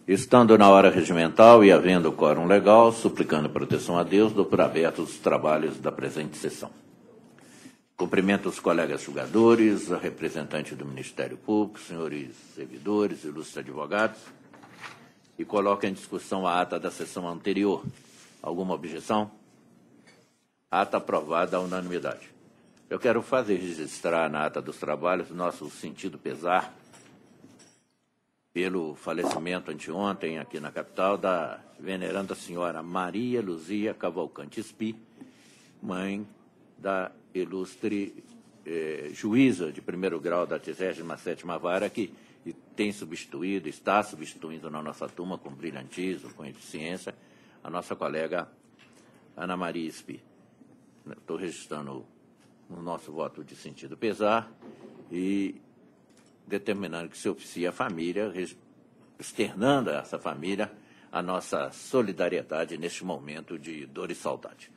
Estando na hora regimental e havendo quórum legal, suplicando proteção a Deus, dou por abertos os trabalhos da presente sessão. Cumprimento os colegas julgadores, a representante do Ministério Público, senhores servidores, ilustres advogados, e coloco em discussão a ata da sessão anterior. Alguma objeção? Ata aprovada à unanimidade. Eu quero fazer registrar na ata dos trabalhos nosso sentido pesar pelo falecimento anteontem, aqui na capital, da veneranda senhora Maria Luzia Cavalcante Spi, mãe da ilustre juíza de primeiro grau da 37ª Vara, que tem substituído, está substituindo na nossa turma com brilhantismo, com eficiência, a nossa colega Ana Maria Spi. Estou registrando o nosso voto de sentido pesar e determinando que se oficie a família, externando a essa família a nossa solidariedade neste momento de dor e saudade.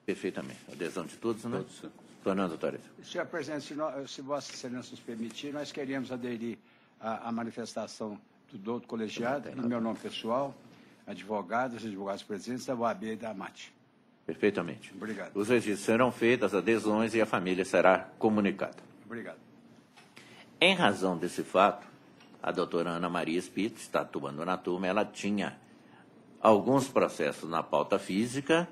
Perfeitamente. Adesão de todos, né? Todos. Fernando Torres. Senhor presidente, se Vossa Excelência nos permitir, nós queríamos aderir à manifestação do doutor colegiado, em meu nome pessoal, advogados e advogados presentes da OAB e da AMAT. Perfeitamente. Obrigado. Os registros serão feitos, as adesões e a família será comunicada. Obrigado. Em razão desse fato, a doutora Ana Maria Spitz, está atuando na turma, ela tinha alguns processos na pauta física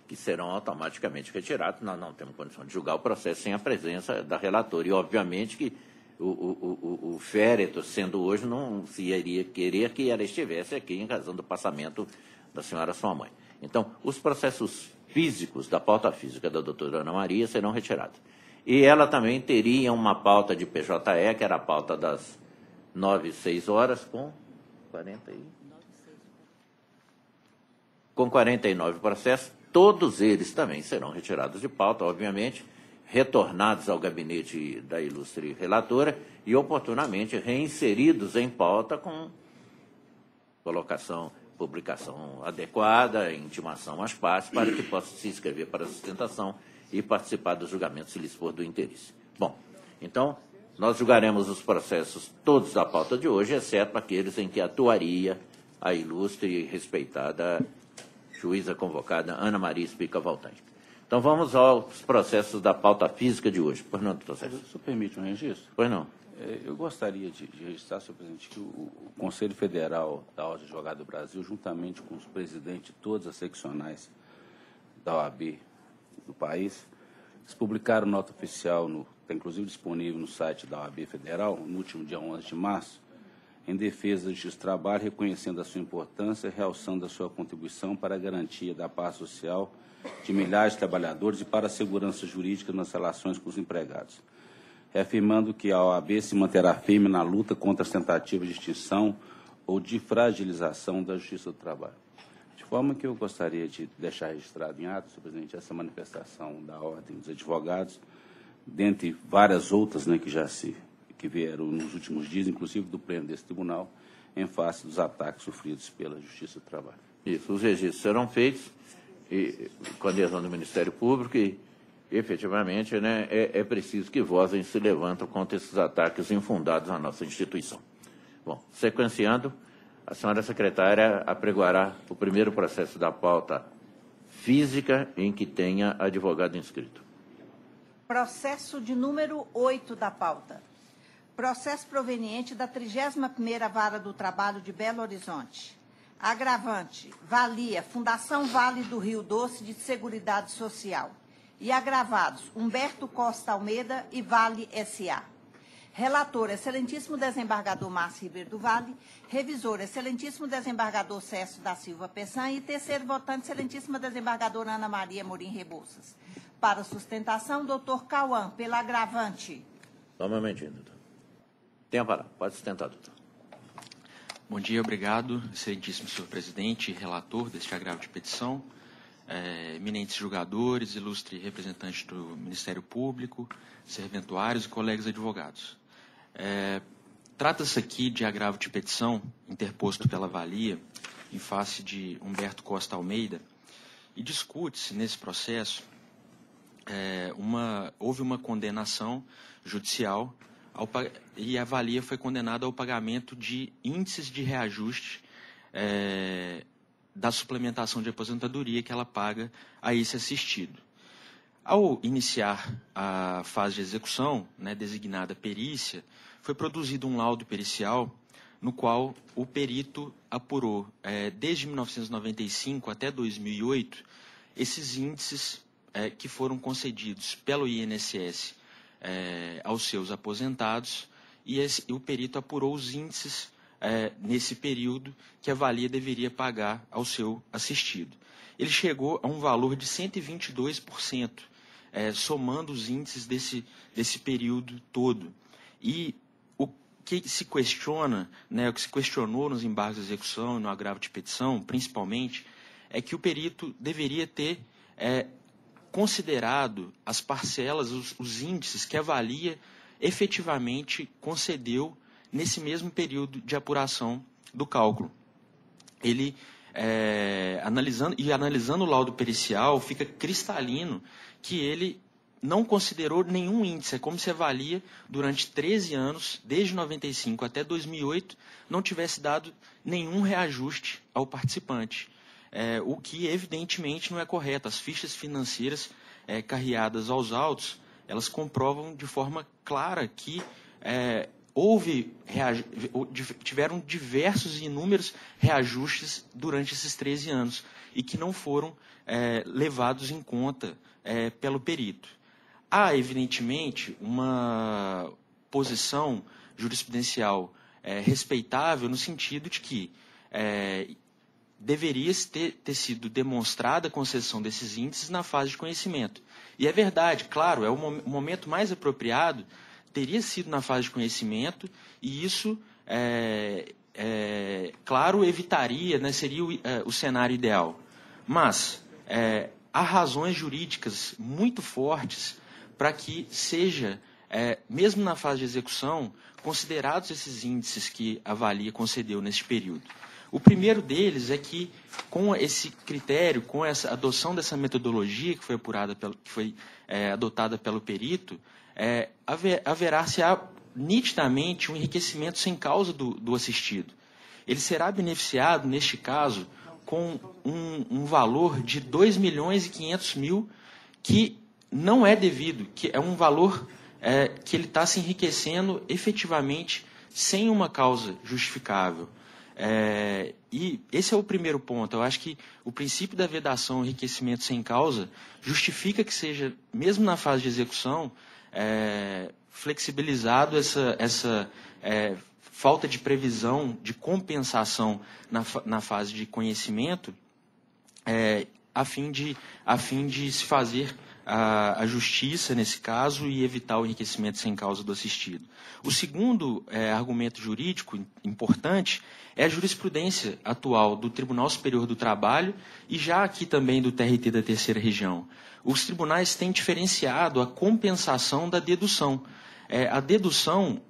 que serão automaticamente retirados. Nós não temos condição de julgar o processo sem a presença da relatora. E, obviamente, que o féretro, sendo hoje, não se iria querer que ela estivesse aqui em razão do passamento da senhora sua mãe. Então, os processos físicos da pauta física da doutora Ana Maria serão retirados. E ela também teria uma pauta de PJE, que era a pauta das 9 e 6 horas, com 49 processos. Todos eles também serão retirados de pauta, obviamente, retornados ao gabinete da ilustre relatora e, oportunamente, reinseridos em pauta com colocação, publicação adequada, intimação às partes, para que possam se inscrever para a sustentação e participar do julgamento se lhes for do interesse. Bom, então, nós julgaremos os processos todos da pauta de hoje, exceto aqueles em que atuaria a ilustre e respeitada juíza convocada Ana Maria Spi Cavalcante. Então, vamos aos processos da pauta física de hoje. Pois não, doutor Sérgio? O senhor permite um registro? Pois não. Eu gostaria de registrar, senhor presidente, que o Conselho Federal da Ordem de Advogados do Brasil, juntamente com os presidentes de todas as seccionais da OAB do país, eles publicaram nota oficial, está inclusive disponível no site da OAB Federal, no último dia 11 de março, em defesa da justiça do trabalho, reconhecendo a sua importância e realçando a sua contribuição para a garantia da paz social de milhares de trabalhadores e para a segurança jurídica nas relações com os empregados, reafirmando que a OAB se manterá firme na luta contra as tentativas de extinção ou de fragilização da justiça do trabalho. De forma que eu gostaria de deixar registrado em ato, senhor presidente, essa manifestação da Ordem dos Advogados, dentre várias outras, né, que vieram nos últimos dias, inclusive do pleno desse tribunal, em face dos ataques sofridos pela Justiça do Trabalho. Isso, os registros serão feitos com a adesão do Ministério Público e, efetivamente, né, é preciso que vozem se levantem contra esses ataques infundados à nossa instituição. Bom, sequenciando, a senhora secretária apregoará o primeiro processo da pauta física em que tenha advogado inscrito. Processo de número 8 da pauta. Processo proveniente da 31ª Vara do Trabalho de Belo Horizonte. Agravante, Valia, Fundação Vale do Rio Doce de Seguridade Social. E agravados, Humberto Costa Almeida e Vale S.A. Relator, excelentíssimo desembargador Márcio Ribeiro do Vale. Revisor, excelentíssimo desembargador Cécio da Silva Pessan. E terceiro votante, excelentíssima desembargadora Ana Maria Morim Rebouças. Para sustentação, doutor Cauã, pela agravante. Só um momentinho, doutor. Tem a palavra. Pode sustentar, doutor. Bom dia, obrigado, excelentíssimo senhor presidente e relator deste agravo de petição, eminentes julgadores, ilustre representantes do Ministério Público, serventuários e colegas advogados. Trata-se aqui de agravo de petição interposto pela Valia em face de Humberto Costa Almeida e discute-se nesse processo houve uma condenação judicial e a Valia foi condenada ao pagamento de índices de reajuste da suplementação de aposentadoria que ela paga a esse assistido. Ao iniciar a fase de execução, designada perícia, foi produzido um laudo pericial no qual o perito apurou, desde 1995 até 2008, esses índices que foram concedidos pelo INSS aos seus aposentados, e o perito apurou os índices nesse período que a Valia deveria pagar ao seu assistido. Ele chegou a um valor de 122%, somando os índices desse período todo. E o que se questiona, o que se questionou nos embargos de execução e no agravo de petição, principalmente, é que o perito deveria ter considerado as parcelas, os índices que a Valia efetivamente concedeu nesse mesmo período de apuração do cálculo. Ele, analisando o laudo pericial, fica cristalino que ele não considerou nenhum índice. É como se a Valia, durante 13 anos, desde 95 até 2008, não tivesse dado nenhum reajuste ao participante. O que, evidentemente, não é correto. As fichas financeiras carreadas aos autos, elas comprovam de forma clara que tiveram diversos e inúmeros reajustes durante esses 13 anos e que não foram levados em conta pelo perito. Há, evidentemente, uma posição jurisprudencial respeitável no sentido de que deveria ter sido demonstrada a concessão desses índices na fase de conhecimento. E é verdade, claro, o momento mais apropriado teria sido na fase de conhecimento, e isso, claro, evitaria, seria o cenário ideal. Mas há razões jurídicas muito fortes para que seja, mesmo na fase de execução, considerados esses índices que a Valia concedeu neste período. O primeiro deles é que, com esse critério, com essa adoção dessa metodologia que foi adotada pelo perito, haverá-se-á nitidamente um enriquecimento sem causa do assistido. Ele será beneficiado, neste caso, com um valor de R$ 2.500.000, que não é devido, que é um valor que ele está se enriquecendo efetivamente sem uma causa justificável. E esse é o primeiro ponto. Eu acho que o princípio da vedação, enriquecimento sem causa, justifica que seja, mesmo na fase de execução, flexibilizado essa falta de previsão, de compensação na fase de conhecimento, a fim de se fazer a justiça, nesse caso, e evitar o enriquecimento sem causa do assistido. O segundo argumento jurídico importante é a jurisprudência atual do Tribunal Superior do Trabalho e já aqui também do TRT da Terceira Região. Os tribunais têm diferenciado a compensação da dedução. A dedução,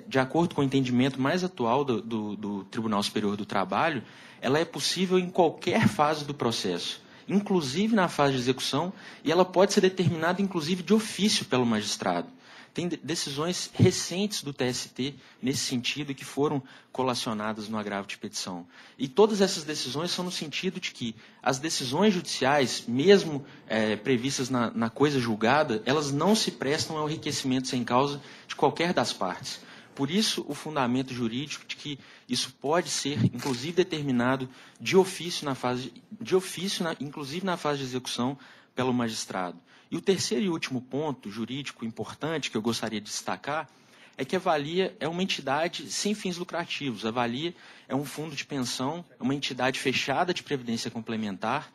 de acordo com o entendimento mais atual do Tribunal Superior do Trabalho, ela é possível em qualquer fase do processo, inclusive na fase de execução, e ela pode ser determinada, inclusive, de ofício pelo magistrado. Tem decisões recentes do TST nesse sentido que foram colacionadas no agravo de petição. E todas essas decisões são no sentido de que as decisões judiciais, mesmo previstas na coisa julgada, elas não se prestam ao enriquecimento sem causa de qualquer das partes. Por isso, o fundamento jurídico de que isso pode ser, inclusive, determinado de ofício, inclusive na fase de execução, pelo magistrado. E o terceiro e último ponto jurídico importante que eu gostaria de destacar é que a Valia é uma entidade sem fins lucrativos. A Valia é um fundo de pensão, uma entidade fechada de previdência complementar,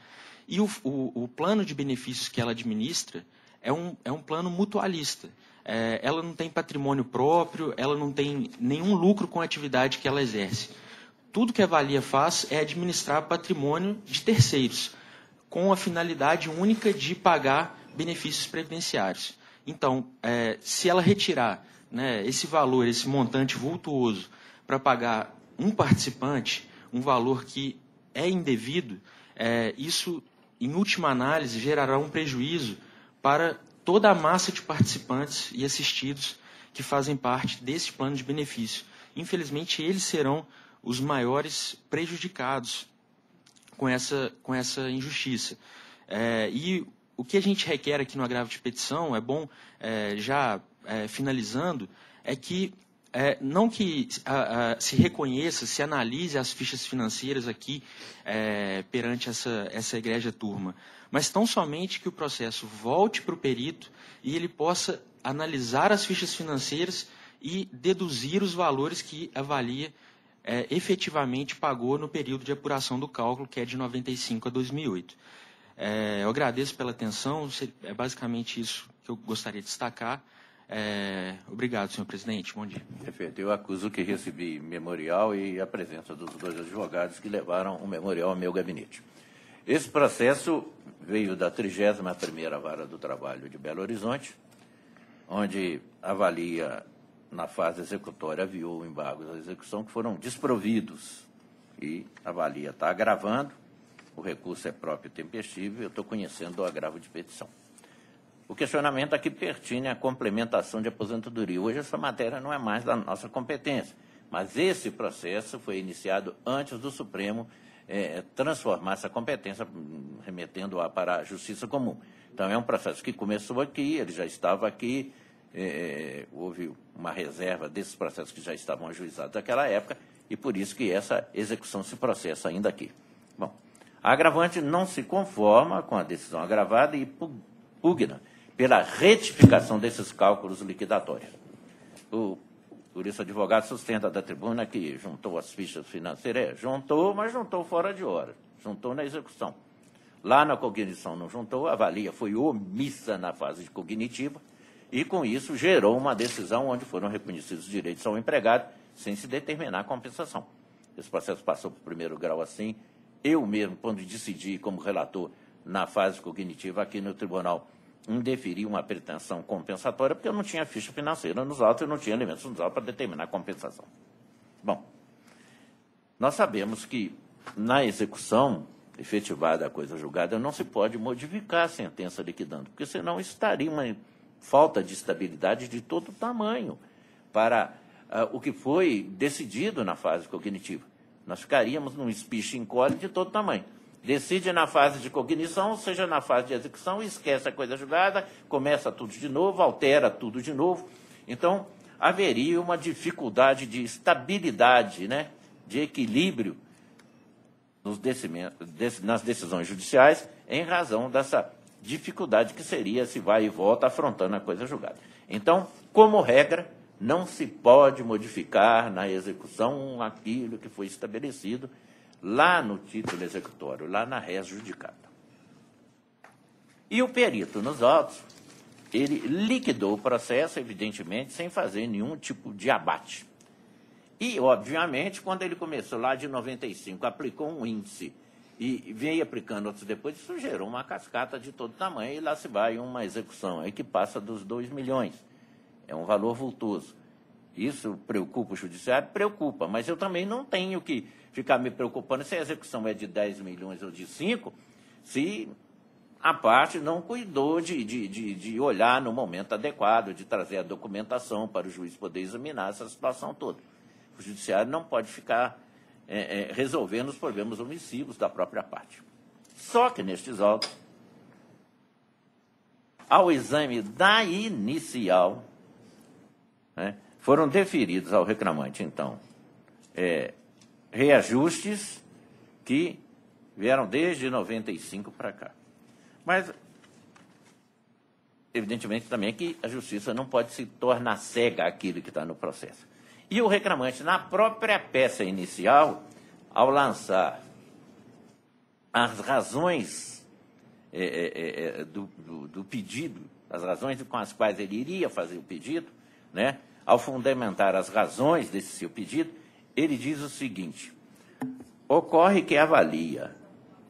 e o plano de benefícios que ela administra é um plano mutualista. Ela não tem patrimônio próprio, ela não tem nenhum lucro com a atividade que ela exerce. Tudo que a Valia faz é administrar patrimônio de terceiros, com a finalidade única de pagar benefícios previdenciários. Então, se ela retirar esse valor, esse montante vultuoso, para pagar um participante, um valor que é indevido, isso, em última análise, gerará um prejuízo para toda a massa de participantes e assistidos que fazem parte desse plano de benefício. Infelizmente, eles serão os maiores prejudicados com essa injustiça. E o que a gente requer aqui no agravo de petição, é bom, finalizando, é que não que se reconheça, se analise as fichas financeiras aqui perante essa egrégia turma, mas tão somente que o processo volte para o perito e ele possa analisar as fichas financeiras e deduzir os valores que a Valia efetivamente pagou no período de apuração do cálculo, que é de 95 a 2008. Eu agradeço pela atenção, é basicamente isso que eu gostaria de destacar. Obrigado, senhor presidente. Bom dia. Perfeito. Eu acuso que recebi memorial e a presença dos dois advogados que levaram o memorial ao meu gabinete. Esse processo veio da 31ª Vara do Trabalho de Belo Horizonte, onde a Valia, na fase executória, aviou embargos à execução que foram desprovidos. E a Valia está agravando, o recurso é próprio e tempestivo, e eu estou conhecendo o agravo de petição. O questionamento aqui pertine à complementação de aposentadoria. Hoje essa matéria não é mais da nossa competência, mas esse processo foi iniciado antes do Supremo transformar essa competência, remetendo-a para a Justiça Comum. Então, é um processo que começou aqui, ele já estava aqui, houve uma reserva desses processos que já estavam ajuizados naquela época, e por isso que essa execução se processa ainda aqui. Bom, a agravante não se conforma com a decisão agravada e pugna pela retificação desses cálculos liquidatórios. Por isso, o advogado sustenta da tribuna que juntou as fichas financeiras. Juntou, mas juntou fora de hora. Juntou na execução. Lá na cognição não juntou, a Valia foi omissa na fase cognitiva e, com isso, gerou uma decisão onde foram reconhecidos os direitos ao empregado sem se determinar a compensação. Esse processo passou para o primeiro grau assim. Eu mesmo, quando decidi como relator na fase cognitiva aqui no tribunal, indeferi uma pretensão compensatória, porque eu não tinha ficha financeira nos autos e não tinha elementos nos autos para determinar a compensação. Bom, nós sabemos que na execução efetivada a coisa julgada não se pode modificar a sentença liquidando, porque senão estaria uma falta de estabilidade de todo tamanho para o que foi decidido na fase cognitiva. Nós ficaríamos num espiche encolhe de todo tamanho. Decide na fase de cognição, ou seja, na fase de execução, esquece a coisa julgada, começa tudo de novo, altera tudo de novo. Então, haveria uma dificuldade de estabilidade, né, de equilíbrio nas decisões judiciais, em razão dessa dificuldade que seria se vai e volta afrontando a coisa julgada. Então, como regra, não se pode modificar na execução aquilo que foi estabelecido lá no título executório, lá na res judicata. E o perito nos autos, ele liquidou o processo, evidentemente, sem fazer nenhum tipo de abate. E, obviamente, quando ele começou lá de 95, aplicou um índice e veio aplicando outros depois, isso gerou uma cascata de todo tamanho, e lá se vai uma execução aí que passa dos 2 milhões. É um valor vultoso. Isso preocupa o judiciário? Preocupa, mas eu também não tenho que ficar me preocupando se a execução é de 10 milhões ou de 5, se a parte não cuidou de olhar no momento adequado, de trazer a documentação para o juiz poder examinar essa situação toda. O judiciário não pode ficar resolvendo os problemas omissivos da própria parte. Só que, nestes autos, ao exame da inicial, né, foram deferidos ao reclamante, então, reajustes que vieram desde 95 para cá. Mas, evidentemente, também que a justiça não pode se tornar cega àquilo que está no processo. E o reclamante, na própria peça inicial, ao lançar as razões do pedido, as razões com as quais ele iria fazer o pedido, né, ao fundamentar as razões desse seu pedido, ele diz o seguinte: ocorre que a Valia,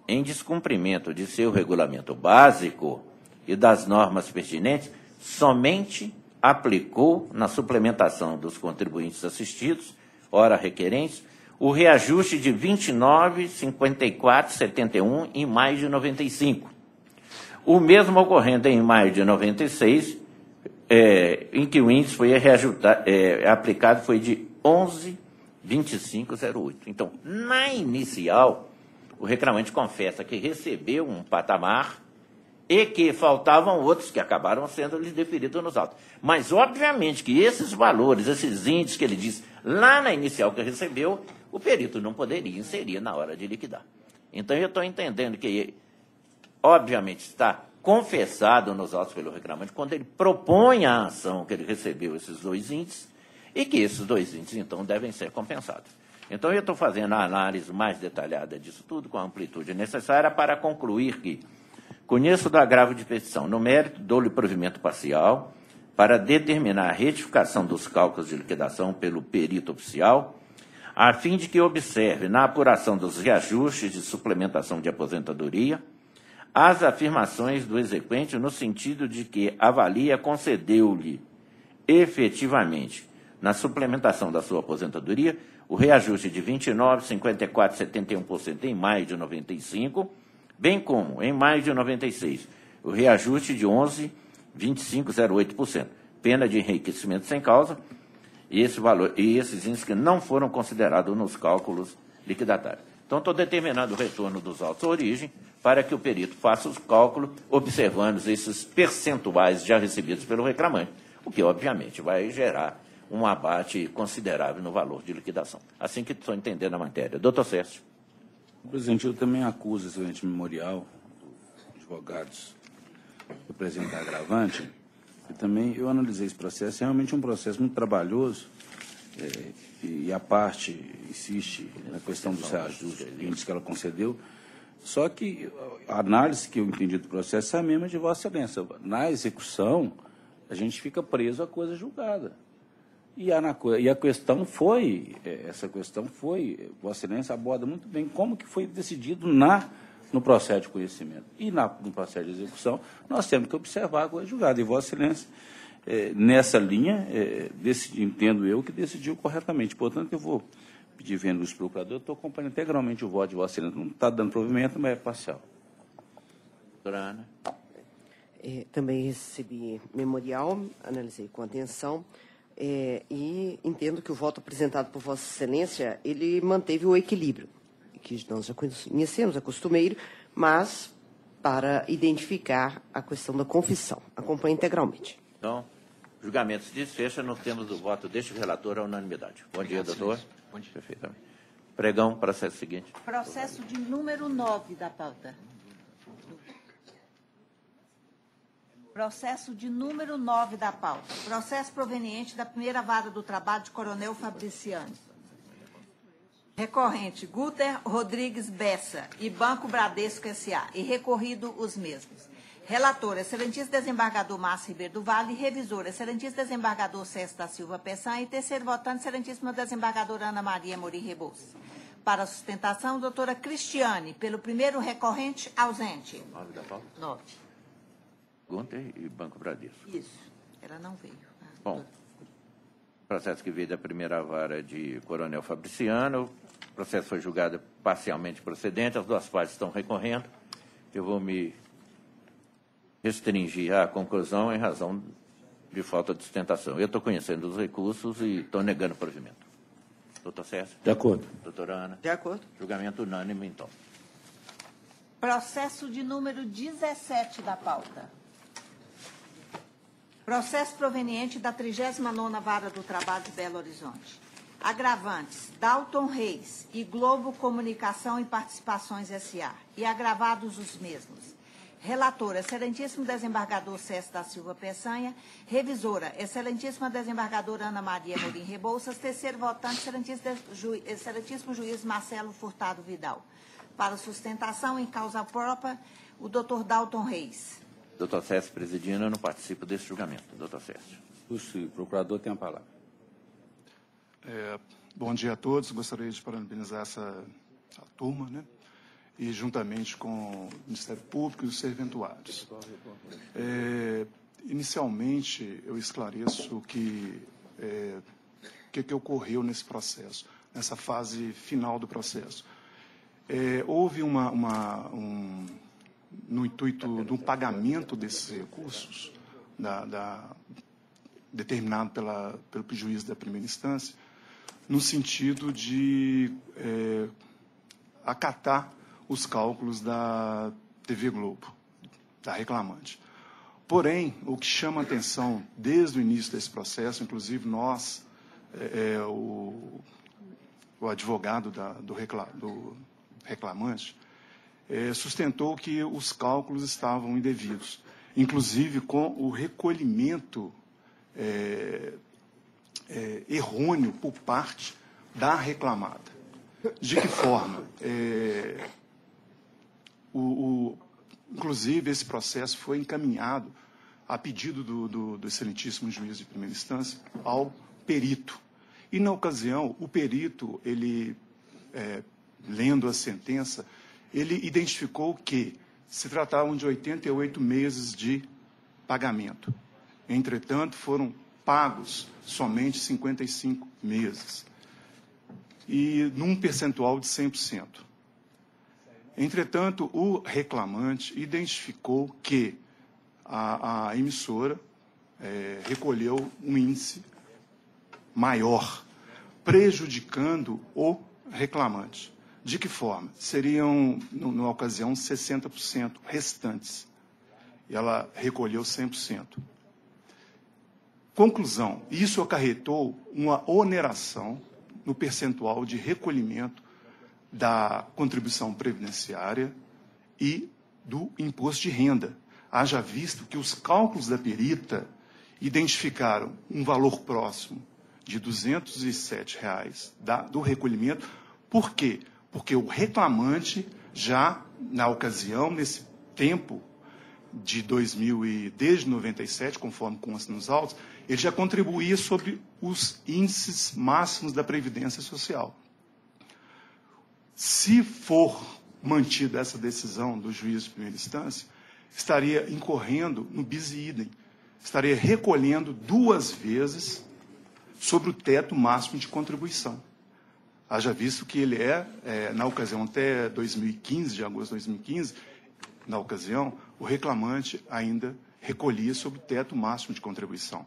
em descumprimento de seu regulamento básico e das normas pertinentes, somente aplicou na suplementação dos contribuintes assistidos, ora requerentes, o reajuste de 29, 54, 71 em maio de 95. O mesmo ocorrendo em maio de 96, em que o índice foi aplicado foi de 11,2508. Então, na inicial, o reclamante confessa que recebeu um patamar e que faltavam outros que acabaram sendo lhe deferidos nos autos. Mas, obviamente, que esses valores, esses índices que ele diz lá na inicial que recebeu, o perito não poderia inserir na hora de liquidar. Então, eu estou entendendo que, obviamente, está confessado nos autos pelo reclamante quando ele propõe a ação que ele recebeu esses dois índices e que esses dois índices, então, devem ser compensados. Então, eu estou fazendo a análise mais detalhada disso tudo, com a amplitude necessária, para concluir que conheço do agravo de petição. No mérito, dou-lhe provimento parcial para determinar a retificação dos cálculos de liquidação pelo perito oficial, a fim de que observe, na apuração dos reajustes de suplementação de aposentadoria, as afirmações do exequente no sentido de que avalia concedeu-lhe efetivamente, na suplementação da sua aposentadoria, o reajuste de 29, 54, 71% em maio de 95, bem como, em maio de 96, o reajuste de 11,2508%, pena de enriquecimento sem causa, e esses índices que não foram considerados nos cálculos liquidatários. Então, estou determinando o retorno dos autos à origem para que o perito faça os cálculos, observando esses percentuais já recebidos pelo reclamante, o que, obviamente, vai gerar um abate considerável no valor de liquidação. Assim que estou entendendo a matéria. Doutor Sérgio. Presidente, eu também acuso esse ente memorial, advogados representam agravante, e também eu analisei esse processo, é realmente um processo muito trabalhoso, e a parte insiste na questão dos reajustes que ela concedeu, só que a análise que eu entendi do processo é a mesma de Vossa Excelência. Na execução, a gente fica preso à coisa julgada. E a questão foi, Vossa Excelência aborda muito bem como que foi decidido no processo de conhecimento. E no processo de execução, nós temos que observar a coisa julgada. E Vossa Excelência, nessa linha, entendo eu que decidiu corretamente. Portanto, eu vou pedir vendo o procurador, eu estou acompanhando integralmente o voto de Vossa Excelência. Não está dando provimento, mas é parcial. Doutora Ana. Também recebi memorial, analisei com atenção. E entendo que o voto apresentado por Vossa Excelência, ele manteve o equilíbrio, que nós já conhecemos, é costumeiro, mas para identificar a questão da confissão. Acompanho integralmente. Então, o julgamento se desfecha nos termos do voto deste relator à unanimidade. Bom dia, doutor. Bom dia. Perfeitamente. Pregão, processo seguinte. Processo de número 9 da pauta. Processo de número 9 da pauta. Processo proveniente da primeira vara do trabalho de Coronel Fabriciano. Recorrente, Guter Rodrigues Bessa e Banco Bradesco S.A. e recorrido os mesmos. Relator, excelentíssimo desembargador Márcio Ribeiro do Vale. Revisor, excelentíssimo desembargador César da Silva Peçanha. E terceiro votante, excelentíssima desembargadora Ana Maria Amorim Rebouças. Para sustentação, doutora Cristiane, pelo primeiro recorrente, ausente. 9 da pauta. 9. Gunter e Banco Bradesco. Isso. Ela não veio. Bom, processo que veio da primeira vara de Coronel Fabriciano. O processo foi julgado parcialmente procedente. As duas partes estão recorrendo. Eu vou me restringir à conclusão em razão de falta de sustentação. Eu estou conhecendo os recursos e estou negando o provimento. Doutor Sérgio? De acordo. Doutora Ana? De acordo. Julgamento unânime, então. Processo de número 17 da pauta. Processo proveniente da 39ª Vara do Trabalho de Belo Horizonte. Agravantes, Dalton Reis e Globo Comunicação e Participações S.A. E agravados os mesmos. Relatora, excelentíssimo desembargador César da Silva Peçanha. Revisora, excelentíssima desembargadora Ana Maria Amorim Rebouças. Terceiro votante, excelentíssimo juiz Marcelo Furtado Vidal. Para sustentação em causa própria, o doutor Dalton Reis. Doutor Sérgio presidindo, eu não participo desse julgamento. Doutor Sérgio. O procurador tem a palavra. Bom dia a todos. Gostaria de parabenizar a turma, né? E juntamente com o Ministério Público e os serventuários. Inicialmente, eu esclareço o que ocorreu nesse processo, nessa fase final do processo. Houve no intuito do pagamento desses recursos, determinado pelo juiz da primeira instância, no sentido de acatar os cálculos da TV Globo, da reclamante. Porém, o que chama a atenção desde o início desse processo, inclusive nós, o advogado do reclamante, sustentou que os cálculos estavam indevidos, inclusive com o recolhimento errôneo por parte da reclamada. De que forma? Inclusive, esse processo foi encaminhado a pedido do excelentíssimo juiz de primeira instância ao perito. E, na ocasião, o perito, ele, lendo a sentença, ele identificou que se tratavam de 88 meses de pagamento. Entretanto, foram pagos somente 55 meses, e num percentual de 100%. Entretanto, o reclamante identificou que a emissora recolheu um índice maior, prejudicando o reclamante. De que forma? Seriam, na ocasião, 60% restantes. E ela recolheu 100%. Conclusão, isso acarretou uma oneração no percentual de recolhimento da contribuição previdenciária e do imposto de renda. Haja visto que os cálculos da perita identificaram um valor próximo de R$ 207 do recolhimento. Por quê? Porque o reclamante já, na ocasião, nesse tempo de desde 97, conforme consta nos autos, ele já contribuía sobre os índices máximos da Previdência Social. Se for mantida essa decisão do juiz de primeira instância, estaria incorrendo no bis idem, estaria recolhendo 2 vezes sobre o teto máximo de contribuição. Haja visto que ele na ocasião, até 2015, de agosto de 2015, na ocasião, o reclamante ainda recolhia sobre o teto máximo de contribuição.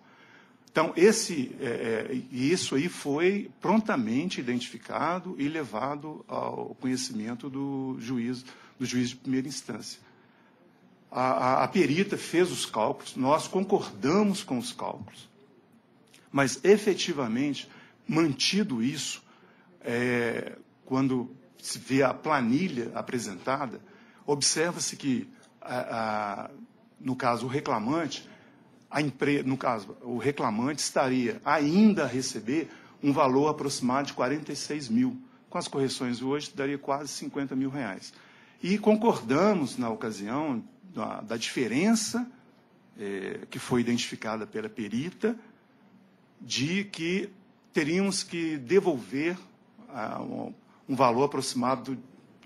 Então, isso aí foi prontamente identificado e levado ao conhecimento do juiz de primeira instância. A perita fez os cálculos, nós concordamos com os cálculos, mas, efetivamente, mantido isso, quando se vê a planilha apresentada, observa-se que, no caso, o reclamante, o reclamante estaria ainda a receber um valor aproximado de 46 mil. Com as correções hoje, daria quase 50 mil reais. E concordamos, na ocasião, da diferença que foi identificada pela perita, de que teríamos que devolver um valor aproximado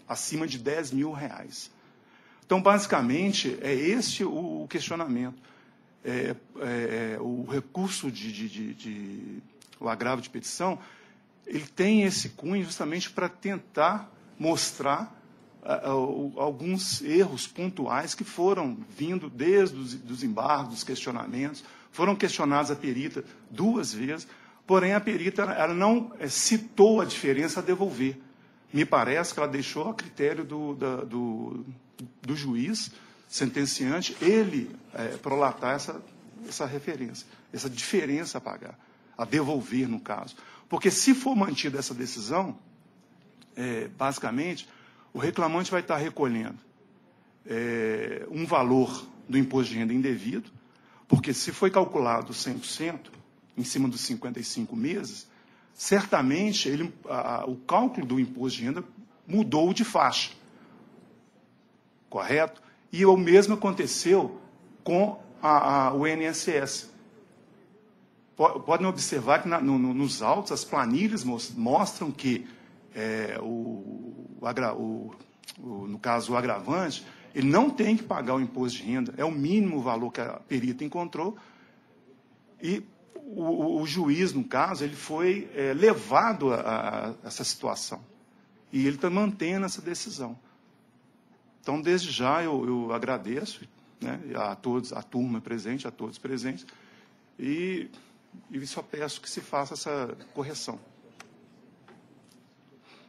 acima de 10 mil reais. Então, basicamente, é esse o questionamento. O recurso o agravo de petição, ele tem esse cunho justamente para tentar mostrar alguns erros pontuais que foram vindo desde os embargos, dos questionamentos, foram questionados a perita 2 vezes, porém a perita ela não citou a diferença a devolver. Me parece que ela deixou a critério do juiz sentenciante, ele prolatar essa referência, essa diferença a pagar, a devolver, no caso. Porque se for mantida essa decisão, basicamente, o reclamante vai estar recolhendo um valor do imposto de renda indevido, porque se foi calculado 100% em cima dos 55 meses, certamente o cálculo do imposto de renda mudou de faixa. Correto? E o mesmo aconteceu com o INSS. Podem observar que nos autos, as planilhas mostram que, no caso, o agravante, ele não tem que pagar o imposto de renda, é o mínimo valor que a perita encontrou, e o juiz, no caso, ele foi levado a essa situação. E ele está mantendo essa decisão. Então, desde já, eu agradeço, né, a todos, a turma presente, a todos presentes, e e só peço que se faça essa correção.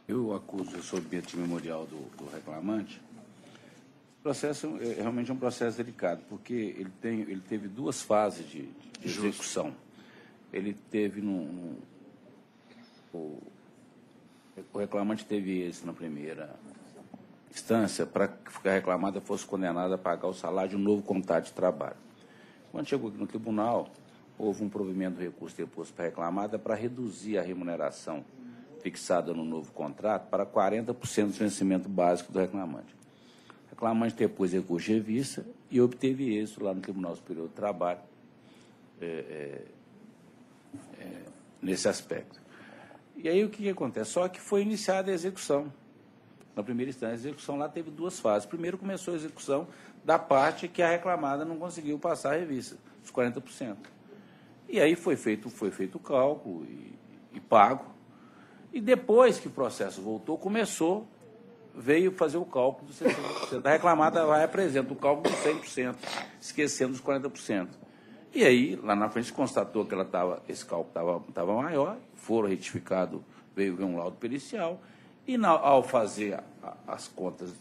Eu acuso o sobrevivente memorial do reclamante. O processo realmente é um processo delicado, porque ele teve duas fases de execução. Ele teve o reclamante teve êxito na primeira instância para que a reclamada fosse condenada a pagar o salário de um novo contrato de trabalho. Quando chegou aqui no tribunal, houve um provimento do recurso deposto para a reclamada para reduzir a remuneração fixada no novo contrato para 40% do vencimento básico do reclamante. O reclamante depois recurso de revista e obteve êxito lá no Tribunal Superior do Trabalho nesse aspecto. E aí o que acontece? Só que foi iniciada a execução. Na primeira instância, a execução lá teve duas fases. Primeiro começou a execução da parte que a reclamada não conseguiu passar a revista, os 40%. E aí foi feito o cálculo e pago. E depois que o processo voltou, veio fazer o cálculo dos 60%. A reclamada vai apresentar o cálculo de 100%, esquecendo os 40%. E aí, lá na frente, se constatou que esse cálculo estava maior, foram retificados, veio um laudo pericial, e ao fazer as contas,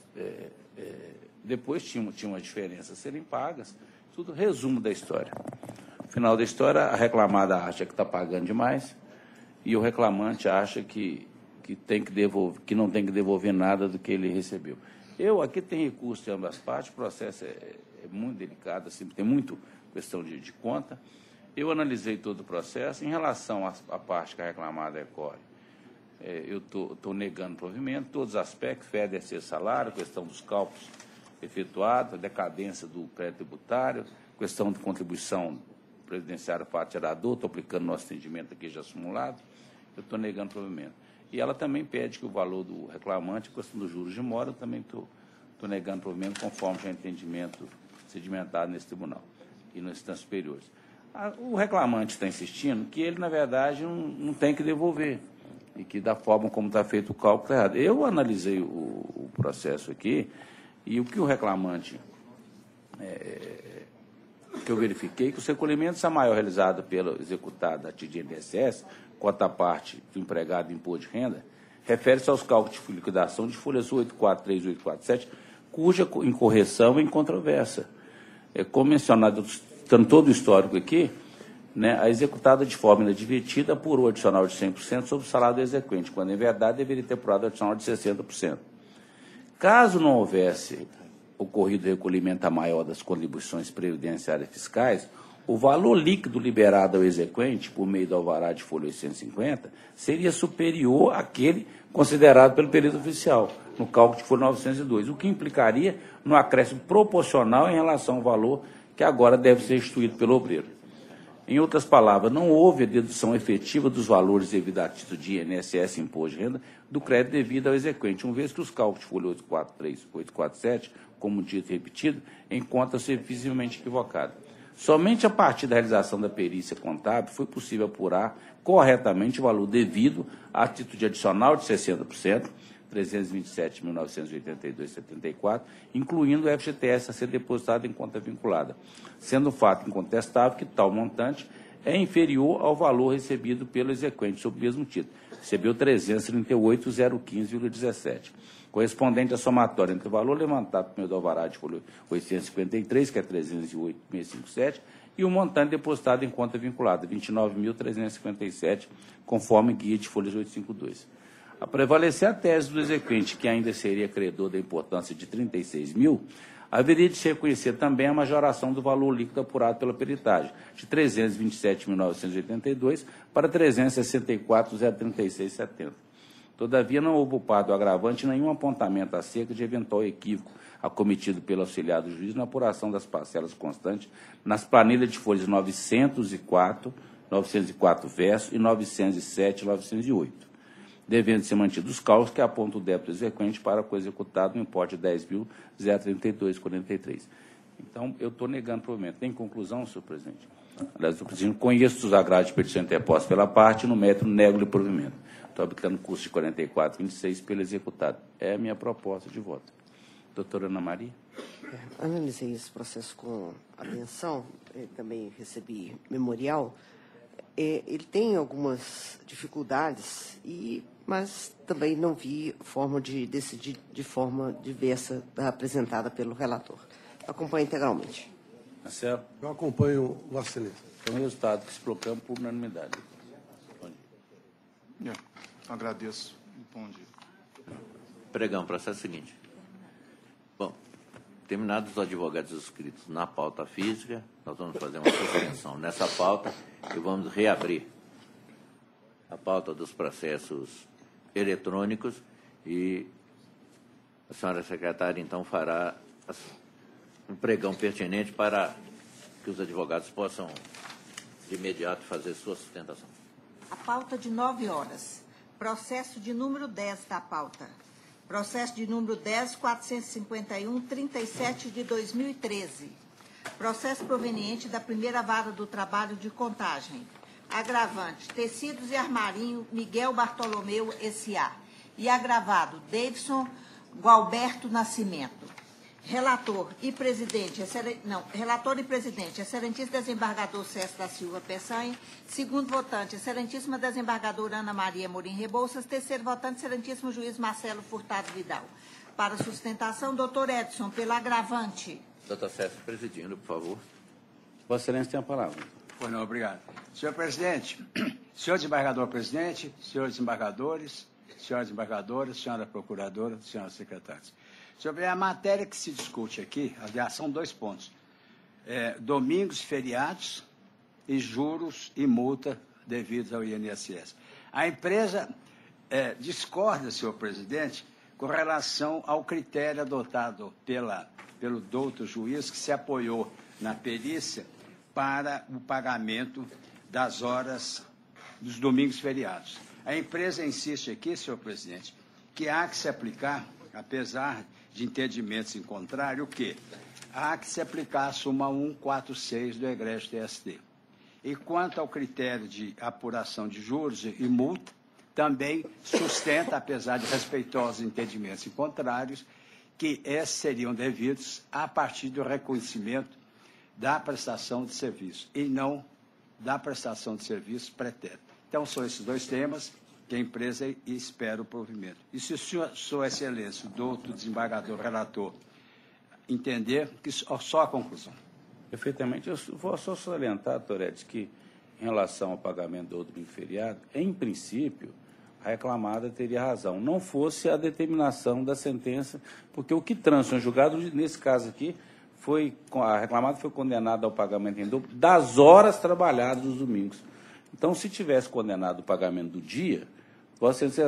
depois tinha uma diferença a serem pagas, tudo resumo da história. No final da história, a reclamada acha que está pagando demais, e o reclamante acha que não tem que devolver nada do que ele recebeu. Aqui tem recurso de ambas partes, o processo é muito delicado, assim, tem muito questão de conta. Eu analisei todo o processo. Em relação à parte que a reclamada recorre, eu estou negando o provimento, todos os aspectos, FEDER, salário, questão dos cálculos efetuados, a decadência do crédito tributário, questão de contribuição previdenciária para gerador, estou aplicando nosso entendimento aqui já simulado, eu estou negando o provimento. E ela também pede que o valor do reclamante, a questão dos juros de mora, eu também estou negando o provimento conforme já entendimento sedimentado nesse tribunal e nas instâncias superiores. O reclamante está insistindo que ele, na verdade, não tem que devolver e que, da forma como está feito o cálculo, está errado. Eu analisei o processo aqui e o que o reclamante, que eu verifiquei, que os recolhimentos a maior realizado pelo executado da TID INSS, quanto à parte do empregado em imposto de renda, refere-se aos cálculos de liquidação de folhas 843 e 847, cuja incorreção é incontrovérsia. Como mencionado, estando todo o histórico aqui, né, a executada de forma inadvertida apurou adicional de 100% sobre o salário do exequente, quando, em verdade, deveria ter apurado adicional de 60%. Caso não houvesse ocorrido recolhimento a maior das contribuições previdenciárias fiscais, o valor líquido liberado ao exequente, por meio do alvará de folha 850, seria superior àquele considerado pelo período oficial, no cálculo de folha 902, o que implicaria no acréscimo proporcional em relação ao valor que agora deve ser instituído pelo obreiro. Em outras palavras, não houve a dedução efetiva dos valores devidos a título de INSS e imposto de renda do crédito devido ao exequente, uma vez que os cálculos de folha 843 e 847, como dito e repetido, encontram-se visivelmente equivocados. Somente a partir da realização da perícia contábil foi possível apurar corretamente o valor devido a título de adicional de 60%, 327.982,74, incluindo o FGTS a ser depositado em conta vinculada, sendo um fato incontestável que tal montante é inferior ao valor recebido pelo exequente sob o mesmo título. Recebeu 338.015,17, correspondente à somatória entre o valor levantado por meio do alvará de folha 853, que é 308.657, e o montante depositado em conta vinculada, 29.357, conforme guia de folhas 852. A prevalecer a tese do exequente, que ainda seria credor da importância de 36 mil, haveria de se reconhecer também a majoração do valor líquido apurado pela peritagem, de 327.982 para 364.036,70. Todavia, não houve upado agravante nenhum apontamento acerca de eventual equívoco acometido pelo auxiliar do juiz na apuração das parcelas constantes nas planilhas de folhas 904 verso e 907 e 908. Devendo ser mantidos os cálculos que apontam o débito exequente para o executado no importe de 10.032,43. Então, eu estou negando o provimento. Tem conclusão, senhor presidente? Aliás, senhor presidente, conheço os agravos de petição interposta pela parte, no mérito, nego-lhe o provimento. Estou aplicando custo de 44,26 pelo executado. É a minha proposta de voto. Doutora Ana Maria? Analisei esse processo com atenção, também recebi memorial. ele tem algumas dificuldades, mas também não vi forma de decidir de forma diversa apresentada pelo relator. Acompanho integralmente. Marcelo? Eu acompanho, Vossa Excelência. Então, o resultado que se proclama por unanimidade. Agradeço. Bom dia. Pregão, processo seguinte. Bom, terminados os advogados inscritos na pauta física, nós vamos fazer uma suspensão nessa pauta e vamos reabrir a pauta dos processos eletrônicos e a senhora secretária, então, fará um pregão pertinente para que os advogados possam, de imediato, fazer sua sustentação. A pauta de 9 horas. Processo de número 10 da pauta. Processo de número 10.451/37 de 2013. Processo proveniente da primeira vara do trabalho de Contagem. Agravante, Tecidos e Armarinho, Miguel Bartolomeu S.A. E agravado, Davidson Gualberto Nascimento. Relator e presidente, excelentíssimo desembargador César da Silva Peçanha. Segundo votante, excelentíssima desembargadora Ana Maria Morim Rebouças. Terceiro votante, excelentíssimo juiz Marcelo Furtado Vidal. Para sustentação, doutor Edson, pela agravante. Doutor César, presidindo, por favor. Vossa Excelência tem a palavra. Pois não, obrigado. Senhor presidente, senhor desembargador-presidente, senhores desembargadores, senhoras desembargadoras, senhora procuradora, senhoras secretárias. Sobre a matéria que se discute aqui, aliás, são 2 pontos. Domingos, feriados e juros e multa devidos ao INSS. A empresa discorda, senhor presidente, com relação ao critério adotado pelo douto juiz, que se apoiou na perícia para o pagamento das horas dos domingos feriados. A empresa insiste aqui, senhor presidente, que há que se aplicar, apesar de entendimentos em contrário, o quê? Há que se aplicar a súmula 146 do egrégio TST. E quanto ao critério de apuração de juros e multa, também sustenta, apesar de respeitosos entendimentos em contrários, que esses seriam devidos a partir do reconhecimento da prestação de serviço e não da prestação de serviço pretérita. Então, são esses 2 temas que a empresa espera o provimento. E se Sua Excelência, o doutor desembargador relator, entender, que só a conclusão. Perfeitamente. Eu vou só salientar, Toretti, que em relação ao pagamento do domingo feriado, em princípio, a reclamada teria razão. Não fosse a determinação da sentença, porque o que transa em julgado, nesse caso aqui, a reclamada foi condenada ao pagamento em dobro das horas trabalhadas dos domingos. Então, se tivesse condenado o pagamento do dia,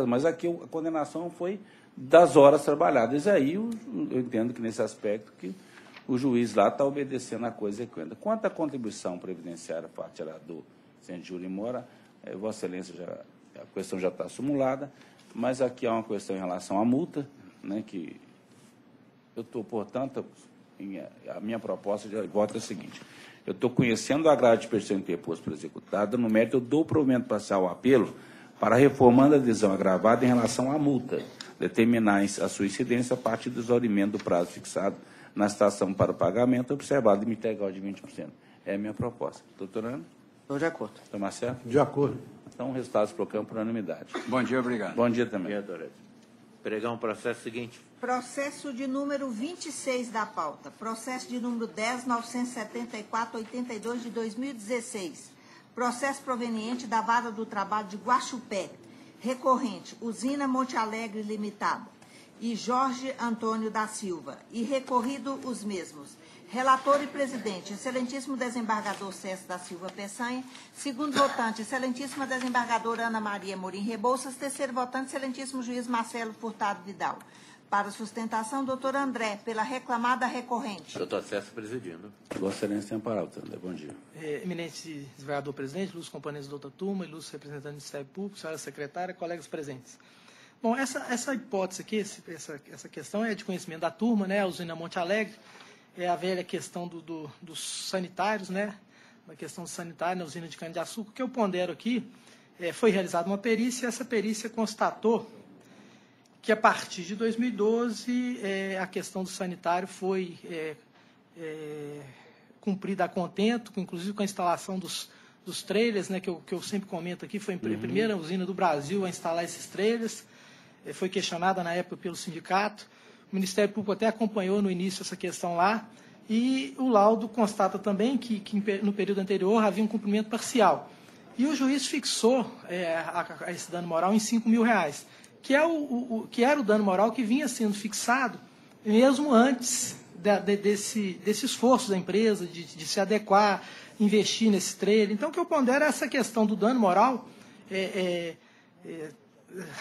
mas aqui a condenação foi das horas trabalhadas. E aí eu entendo que, nesse aspecto, que o juiz lá está obedecendo a coisa equânime. Quanto à contribuição previdenciária partilhada do Centro Júri Mora, Vossa Excelência, a questão já está simulada, mas aqui há uma questão em relação à multa, né, que eu estou, portanto, a minha proposta de voto é a seguinte: eu estou conhecendo o agravo de petição interposto pelo executado, no mérito eu dou provimento parcial ao apelo para reformando a adesão agravada em relação à multa, determinar a sua incidência a partir do exaurimento do prazo fixado na citação para o pagamento, observado limite integral de 20%. É a minha proposta. Doutor Ana? Estou de acordo. Doutor Marcelo? De acordo. Então, o resultado se proclama por unanimidade. Bom dia, obrigado. Bom dia também. Pregão, processo seguinte. Processo de número 26 da pauta. Processo de número 10.974/82 de 2016. Processo proveniente da Vara do Trabalho de Guaxupé. Recorrente, Usina Monte Alegre Limitada. E Jorge Antônio da Silva. E recorrido os mesmos. Relator e presidente, excelentíssimo desembargador César da Silva Peçanha. Segundo votante, excelentíssima desembargadora Ana Maria Morim Rebouças. Terceiro votante, excelentíssimo juiz Marcelo Furtado Vidal. Para sustentação, doutor André, pela reclamada recorrente. Doutor César, presidindo. Vossa Excelência tem a palavra, André. Bom dia. Eminente desembargador-presidente, ilustres companheiros da outra turma, ilustres representantes do Ministério Público, senhora secretária, colegas presentes. Bom, essa hipótese aqui, essa questão é de conhecimento da turma, né? A usina Monte Alegre, é a velha questão dos sanitários, né? A questão sanitária na usina de cana-de-açúcar. O que eu pondero aqui, foi realizada uma perícia, e essa perícia constatou que, a partir de 2012, a questão do sanitário foi cumprida a contento, inclusive com a instalação dos dos trailers, né, que eu sempre comento aqui, foi a primeira usina do Brasil a instalar esses trailers, foi questionada na época pelo sindicato, o Ministério Público até acompanhou no início essa questão lá, e o laudo constata também que no período anterior havia um cumprimento parcial. E o juiz fixou esse dano moral em R$5.000, que era o dano moral que vinha sendo fixado mesmo antes desse esforço da empresa de se adequar, investir nesse trailer. Então, o que eu pondero é essa questão do dano moral,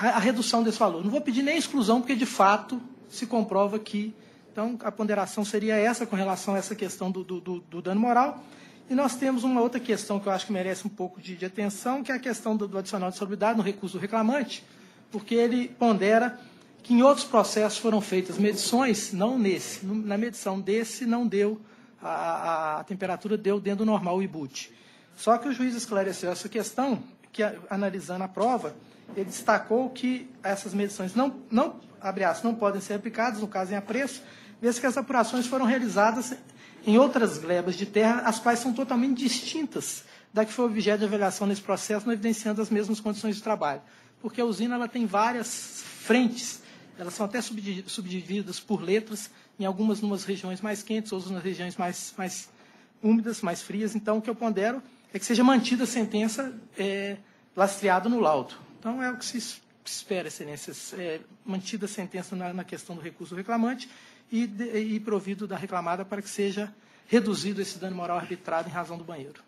a redução desse valor. Não vou pedir nem exclusão, porque, de fato, se comprova que... Então, a ponderação seria essa com relação a essa questão do dano moral. E nós temos uma outra questão que eu acho que merece um pouco de atenção, que é a questão do adicional de salubridade no recurso do reclamante, porque ele pondera que em outros processos foram feitas medições, não nesse. Na medição desse não deu, a temperatura deu dentro do normal, o IBUT. Só que o juiz esclareceu essa questão, que analisando a prova, ele destacou que essas medições abre aspas, não podem ser aplicadas, no caso em apreço, vez que as apurações foram realizadas em outras glebas de terra, as quais são totalmente distintas da que foi objeto de avaliação nesse processo, não evidenciando as mesmas condições de trabalho. Porque a usina ela tem várias frentes, elas são até subdivididas por letras, em algumas numas regiões mais quentes, outras nas regiões mais úmidas, mais frias. Então, o que eu pondero é que seja mantida a sentença lastreada no laudo. Então, é o que se espera, excelências, mantida a sentença na questão do recurso do reclamante e provido da reclamada para que seja reduzido esse dano moral arbitrado em razão do banheiro.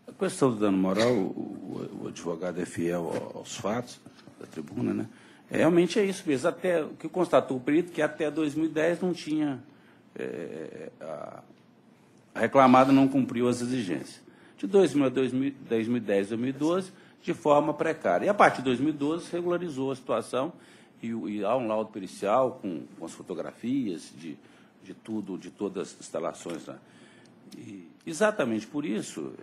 A questão do dano moral, o advogado é fiel aos fatos da tribuna, né? Realmente é isso mesmo. Até o que constatou o perito, que até 2010 não tinha... a reclamada não cumpriu as exigências. De 2000 a 2010, 2012, de forma precária. E a partir de 2012, regularizou a situação e há um laudo pericial com as fotografias de tudo, de todas as instalações lá. E exatamente por isso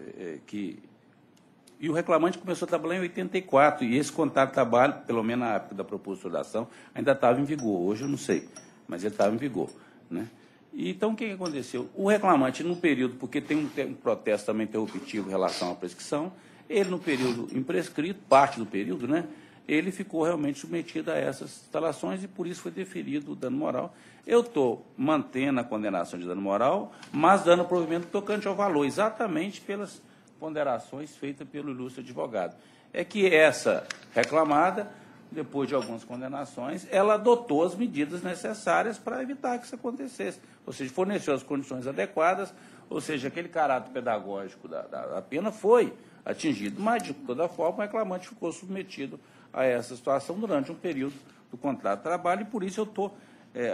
E o reclamante começou a trabalhar em 84, e esse contrato de trabalho, pelo menos na época da propositura da ação, ainda estava em vigor. Hoje eu não sei, mas ele estava em vigor, né? E, então, o que aconteceu? O reclamante, no período, porque tem um protesto também interruptivo em relação à prescrição, ele, no período imprescrito, parte do período, né, ele ficou realmente submetido a essas instalações e, por isso, foi deferido o dano moral. Eu estou mantendo a condenação de dano moral, mas dando provimento tocante ao valor, exatamente pelas ponderações feitas pelo ilustre advogado. É que essa reclamada, depois de algumas condenações, ela adotou as medidas necessárias para evitar que isso acontecesse. Ou seja, forneceu as condições adequadas, ou seja, aquele caráter pedagógico da pena foi atingido. Mas, de toda forma, o reclamante ficou submetido a essa situação durante um período do contrato de trabalho, e por isso eu estou...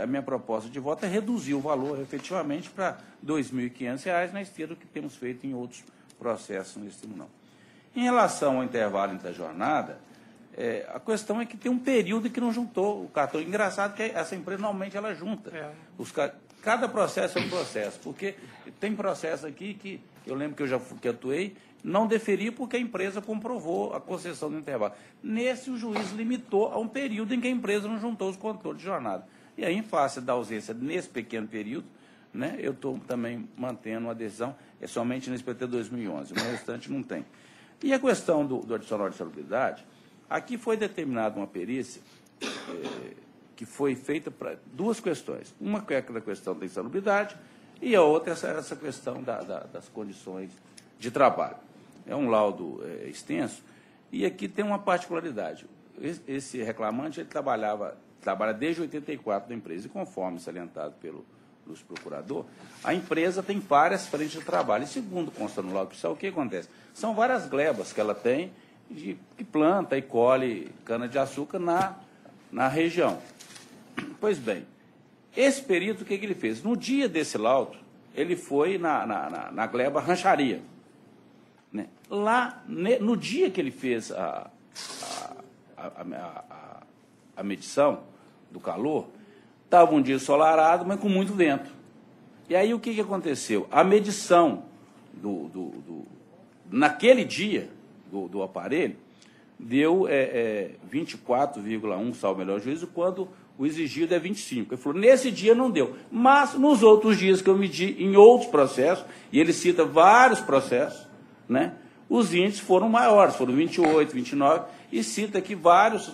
a minha proposta de voto é reduzir o valor, efetivamente, para R$ 2.500, na esteira do que temos feito em outros processos nesse tribunal. Em relação ao intervalo entre a jornada, a questão é que tem um período que não juntou o cartão. Engraçado que essa empresa, normalmente, ela junta. Cada processo é um processo, porque tem processo aqui que eu lembro que eu já atuei, não deferia porque a empresa comprovou a concessão do intervalo. Nesse, o juiz limitou a um período em que a empresa não juntou os controles de jornada. E aí, em face da ausência nesse pequeno período, né, eu estou também mantendo uma decisão, somente nesse PT 2011, o restante não tem. E a questão do adicional de salubridade, aqui foi determinada uma perícia que foi feita para duas questões. Uma é a questão da insalubridade e a outra é essa questão das condições de trabalho. É um laudo extenso e aqui tem uma particularidade. Esse reclamante ele trabalha desde 84 da empresa e, conforme salientado pelo procurador, a empresa tem várias frentes de trabalho. E, segundo consta no laudo oficial, o que acontece? São várias glebas que ela tem que planta e colhe cana-de-açúcar na região. Pois bem, esse perito, o que ele fez? No dia desse laudo, ele foi na gleba Rancharia. Né? Lá, no dia que ele fez a medição do calor, estava um dia ensolarado, mas com muito vento. E aí o que aconteceu? A medição naquele dia do aparelho deu 24,1, salvo melhor juízo, quando o exigido é 25. Ele falou, nesse dia não deu. Mas nos outros dias que eu medi, em outros processos, e ele cita vários processos, né, os índices foram maiores, foram 28, 29, e cita aqui várias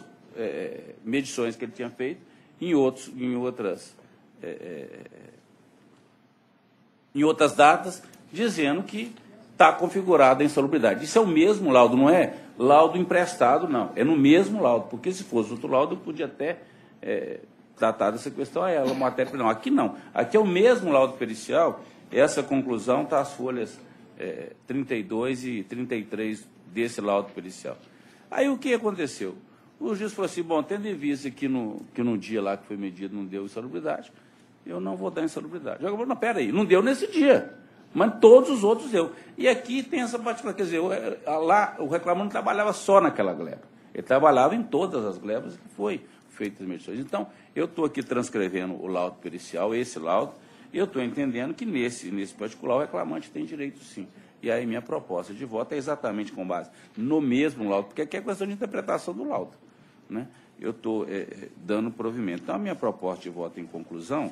medições que ele tinha feito em outras datas, dizendo que está configurada a insalubridade. Isso é o mesmo laudo, não é laudo emprestado, não. É no mesmo laudo, porque se fosse outro laudo, eu podia até tratar dessa questão a ela, matéria. Não, aqui não. Aqui é o mesmo laudo pericial, essa conclusão está as folhas 32 e 33 desse laudo pericial. Aí o que aconteceu? O juiz falou assim, bom, tendo em vista que no dia lá que foi medido não deu insalubridade, eu não vou dar insalubridade. Eu falei, não, peraí, não deu nesse dia, mas todos os outros deu. E aqui tem essa particular, quer dizer, lá o reclamante não trabalhava só naquela gleba, ele trabalhava em todas as glebas que foi feitas as medições. Então, eu estou aqui transcrevendo o laudo pericial, esse laudo, e eu estou entendendo que nesse particular o reclamante tem direito sim. E aí minha proposta de voto é exatamente com base no mesmo laudo, porque aqui é questão de interpretação do laudo, né? Eu estou dando provimento. Então, a minha proposta de voto em conclusão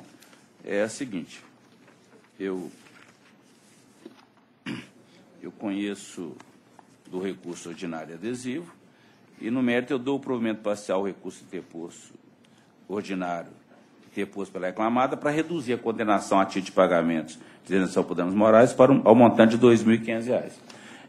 é a seguinte: eu conheço do recurso ordinário adesivo, e no mérito eu dou o provimento parcial ao recurso interposto ordinário interposto pela reclamada para reduzir a condenação a título de pagamentos de indenização por danos morais ao montante de R$ 2.500.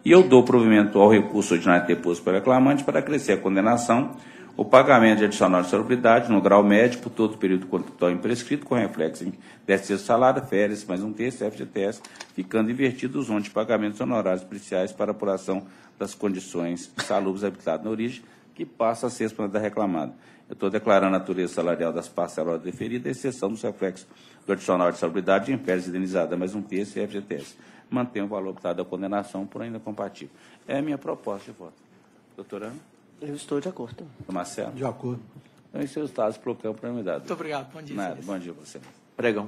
E eu dou provimento ao recurso ordinário interposto pelo reclamante para acrescer a condenação o pagamento de adicional de insalubridade no grau médio por todo o período contratual imprescrito, com reflexo em 10º salário, férias, mais um terço, FGTS, ficando invertido os ônus de pagamentos honorários policiais para apuração das condições insalubres habitadas na origem, que passa a ser responsabilidade reclamada. Eu estou declarando a natureza salarial das parcelas deferidas, exceção dos reflexos do adicional de insalubridade em férias indenizadas, mais um terço e FGTS. Mantém o valor optado da condenação por ainda compatível. É a minha proposta de voto. Doutora Ana? Eu estou de acordo. Marcelo? De acordo. Então, em seus estados, proclamo por unanimidade. Muito obrigado. Bom dia. Nada. Bom dia a você. Pregão.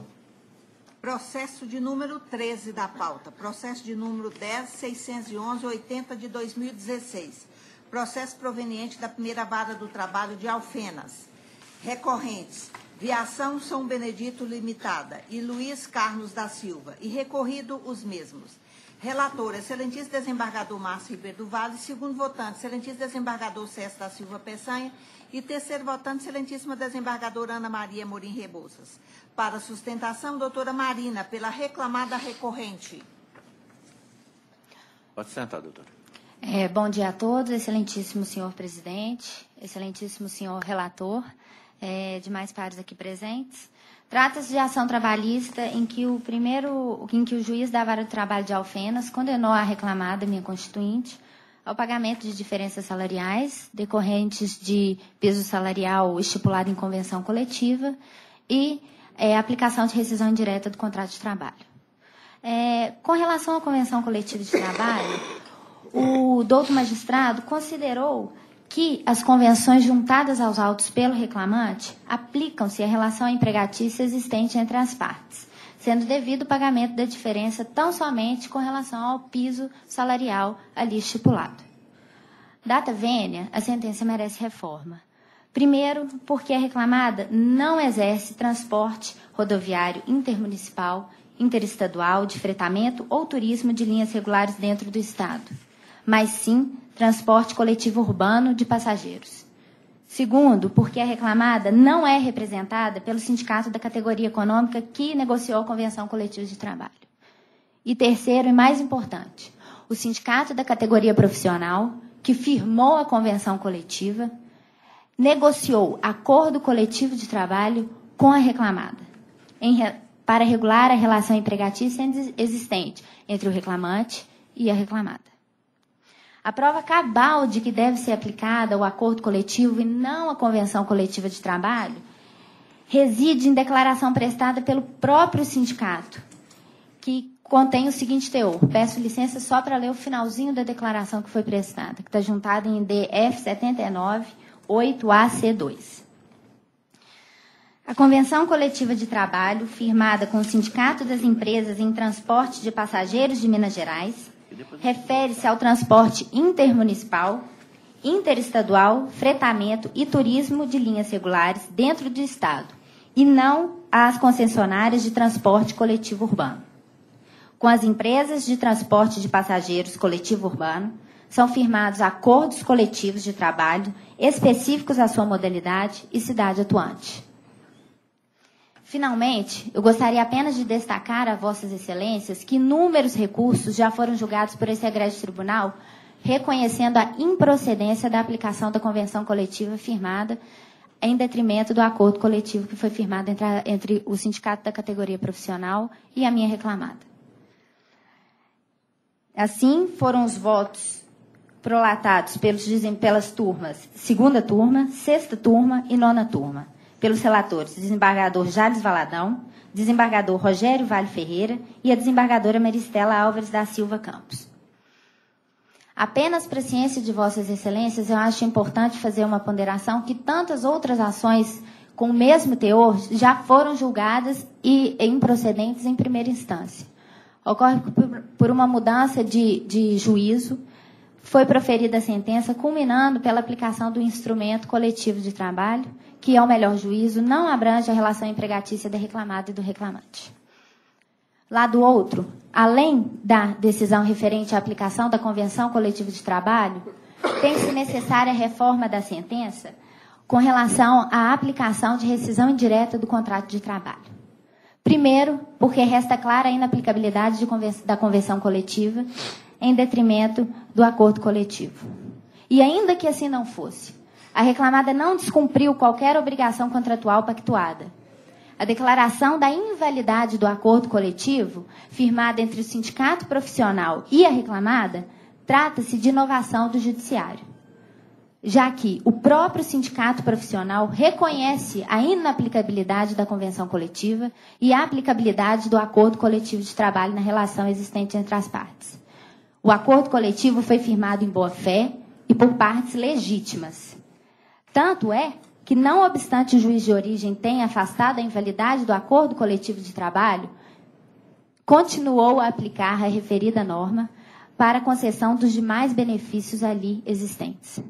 Processo de número 13 da pauta. Processo de número 10.611.80 de 2016. Processo proveniente da primeira vara do trabalho de Alfenas. Recorrentes: Viação São Benedito Limitada e Luiz Carlos da Silva. E recorrido os mesmos. Relator, excelentíssimo desembargador Márcio Ribeiro do Vale. Segundo votante, excelentíssimo desembargador César da Silva Peçanha. E terceiro votante, excelentíssima desembargadora Ana Maria Morim Rebouças. Para sustentação, doutora Marina, pela reclamada recorrente. Pode sentar, doutora. Bom dia a todos, excelentíssimo senhor presidente, excelentíssimo senhor relator, demais pares aqui presentes. Trata-se de ação trabalhista em que o juiz da Vara do Trabalho de Alfenas condenou a reclamada, minha constituinte, ao pagamento de diferenças salariais decorrentes de piso salarial estipulado em convenção coletiva e aplicação de rescisão indireta do contrato de trabalho. Com relação à convenção coletiva de trabalho, o douto magistrado considerou que as convenções juntadas aos autos pelo reclamante aplicam-se à relação empregatícia existente entre as partes, sendo devido o pagamento da diferença tão somente com relação ao piso salarial ali estipulado. Data vênia, a sentença merece reforma. Primeiro, porque a reclamada não exerce transporte rodoviário intermunicipal, interestadual, de fretamento ou turismo de linhas regulares dentro do Estado, mas sim transporte coletivo urbano de passageiros. Segundo, porque a reclamada não é representada pelo sindicato da categoria econômica que negociou a convenção coletiva de trabalho. E terceiro, e mais importante, o sindicato da categoria profissional, que firmou a convenção coletiva, negociou acordo coletivo de trabalho com a reclamada, para regular a relação empregatícia existente entre o reclamante e a reclamada. A prova cabal de que deve ser aplicada o acordo coletivo e não a convenção coletiva de trabalho reside em declaração prestada pelo próprio sindicato, que contém o seguinte teor. Peço licença só para ler o finalzinho da declaração que foi prestada, que está juntada em DF 79 8AC2. A Convenção Coletiva de Trabalho, firmada com o Sindicato das Empresas em Transporte de Passageiros de Minas Gerais, refere-se ao transporte intermunicipal, interestadual, fretamento e turismo de linhas regulares dentro do Estado, e não às concessionárias de transporte coletivo urbano. Com as empresas de transporte de passageiros coletivo urbano, são firmados acordos coletivos de trabalho específicos à sua modalidade e cidade atuante. Finalmente, eu gostaria apenas de destacar a Vossas Excelências que inúmeros recursos já foram julgados por esse egrégio tribunal, reconhecendo a improcedência da aplicação da convenção coletiva firmada em detrimento do acordo coletivo que foi firmado entre o sindicato da categoria profissional e a minha reclamada. Assim, foram os votos prolatados pelas turmas, segunda turma, sexta turma e nona turma, pelos relatores desembargador Jales Valadão, desembargador Rogério Vale Ferreira e a desembargadora Maristela Álvares da Silva Campos. Apenas para a ciência de Vossas Excelências, eu acho importante fazer uma ponderação que tantas outras ações com o mesmo teor já foram julgadas e improcedentes em primeira instância. Ocorre por uma mudança de juízo, foi proferida a sentença culminando pela aplicação do instrumento coletivo de trabalho, que é o melhor juízo, não abrange a relação empregatícia da reclamada e do reclamante. Lá do outro, além da decisão referente à aplicação da Convenção Coletiva de Trabalho, tem-se necessária a reforma da sentença com relação à aplicação de rescisão indireta do contrato de trabalho. Primeiro, porque resta clara a inaplicabilidade da Convenção Coletiva em detrimento do acordo coletivo. E ainda que assim não fosse, a reclamada não descumpriu qualquer obrigação contratual pactuada. A declaração da invalidade do acordo coletivo, firmada entre o sindicato profissional e a reclamada, trata-se de inovação do judiciário, já que o próprio sindicato profissional reconhece a inaplicabilidade da convenção coletiva e a aplicabilidade do acordo coletivo de trabalho na relação existente entre as partes. O acordo coletivo foi firmado em boa-fé e por partes legítimas. Tanto é que, não obstante o juiz de origem tenha afastado a invalidade do acordo coletivo de trabalho, continuou a aplicar a referida norma para a concessão dos demais benefícios ali existentes.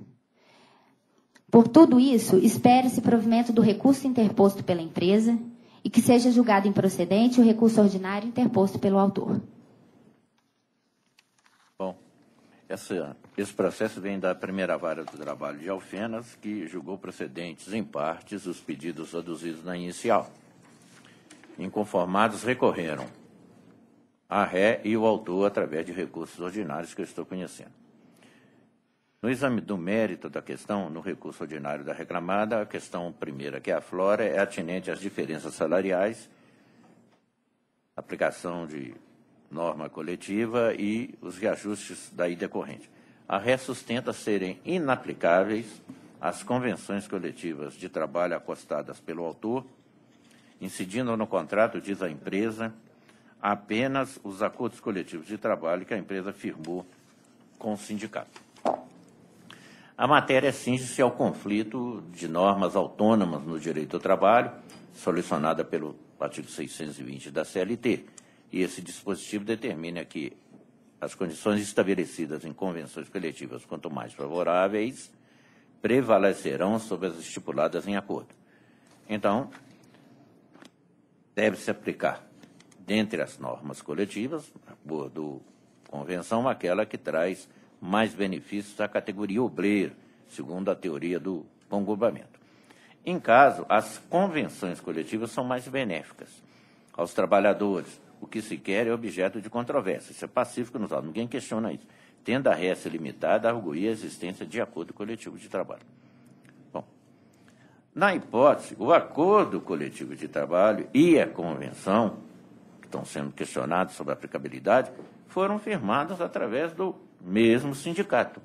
Por tudo isso, espere-se provimento do recurso interposto pela empresa e que seja julgado improcedente o recurso ordinário interposto pelo autor. Bom, esse processo vem da primeira vara do trabalho de Alfenas, que julgou procedentes em partes os pedidos aduzidos na inicial. Inconformados recorreram a ré e o autor através de recursos ordinários que eu estou conhecendo. No exame do mérito da questão, no recurso ordinário da reclamada, a questão primeira que aflora é atinente às diferenças salariais, aplicação de norma coletiva e os reajustes daí decorrentes. A ré sustenta serem inaplicáveis as convenções coletivas de trabalho acostadas pelo autor, incidindo no contrato, diz a empresa, apenas os acordos coletivos de trabalho que a empresa firmou com o sindicato. A matéria cinge-se ao conflito de normas autônomas no direito ao trabalho, solucionada pelo artigo 620 da CLT, e esse dispositivo determina que as condições estabelecidas em convenções coletivas, quanto mais favoráveis, prevalecerão sobre as estipuladas em acordo. Então, deve-se aplicar, dentre as normas coletivas, do convenção, aquela que traz mais benefícios à categoria obreira, segundo a teoria do congumbamento. Em caso, as convenções coletivas são mais benéficas aos trabalhadores. O que se quer é objeto de controvérsia. Isso é pacífico nos autos, ninguém questiona isso. Tendo a ré limitada, arguir a existência de acordo coletivo de trabalho. Bom, na hipótese, o acordo coletivo de trabalho e a convenção, que estão sendo questionados sobre a aplicabilidade, foram firmados através do mesmo sindicato,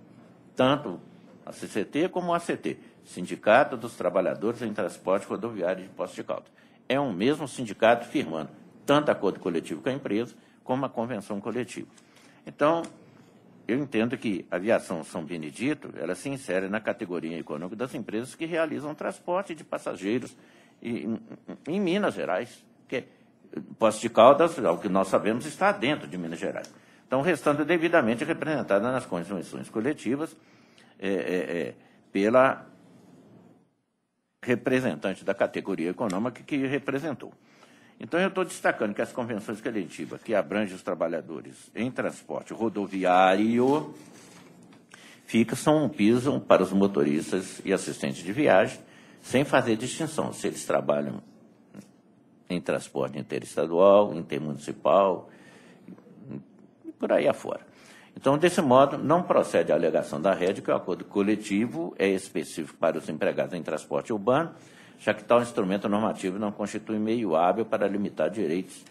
tanto a CCT como a ACT, Sindicato dos Trabalhadores em Transporte Rodoviário de Poços de Caldas. É um mesmo sindicato firmando tanto acordo coletivo com a empresa, como a convenção coletiva. Então, eu entendo que a aviação São Benedito, ela se insere na categoria econômica das empresas que realizam transporte de passageiros em Minas Gerais, que Poços de Caldas, ao que nós sabemos, está dentro de Minas Gerais. Então, restando devidamente representada nas convenções coletivas pela representante da categoria econômica que representou. Então, eu estou destacando que as convenções coletivas que abrangem os trabalhadores em transporte rodoviário fixam um piso para os motoristas e assistentes de viagem, sem fazer distinção se eles trabalham em transporte interestadual, intermunicipal, e por aí afora. Então, desse modo, não procede a alegação da rede que o acordo coletivo é específico para os empregados em transporte urbano, já que tal instrumento normativo não constitui meio hábil para limitar direitos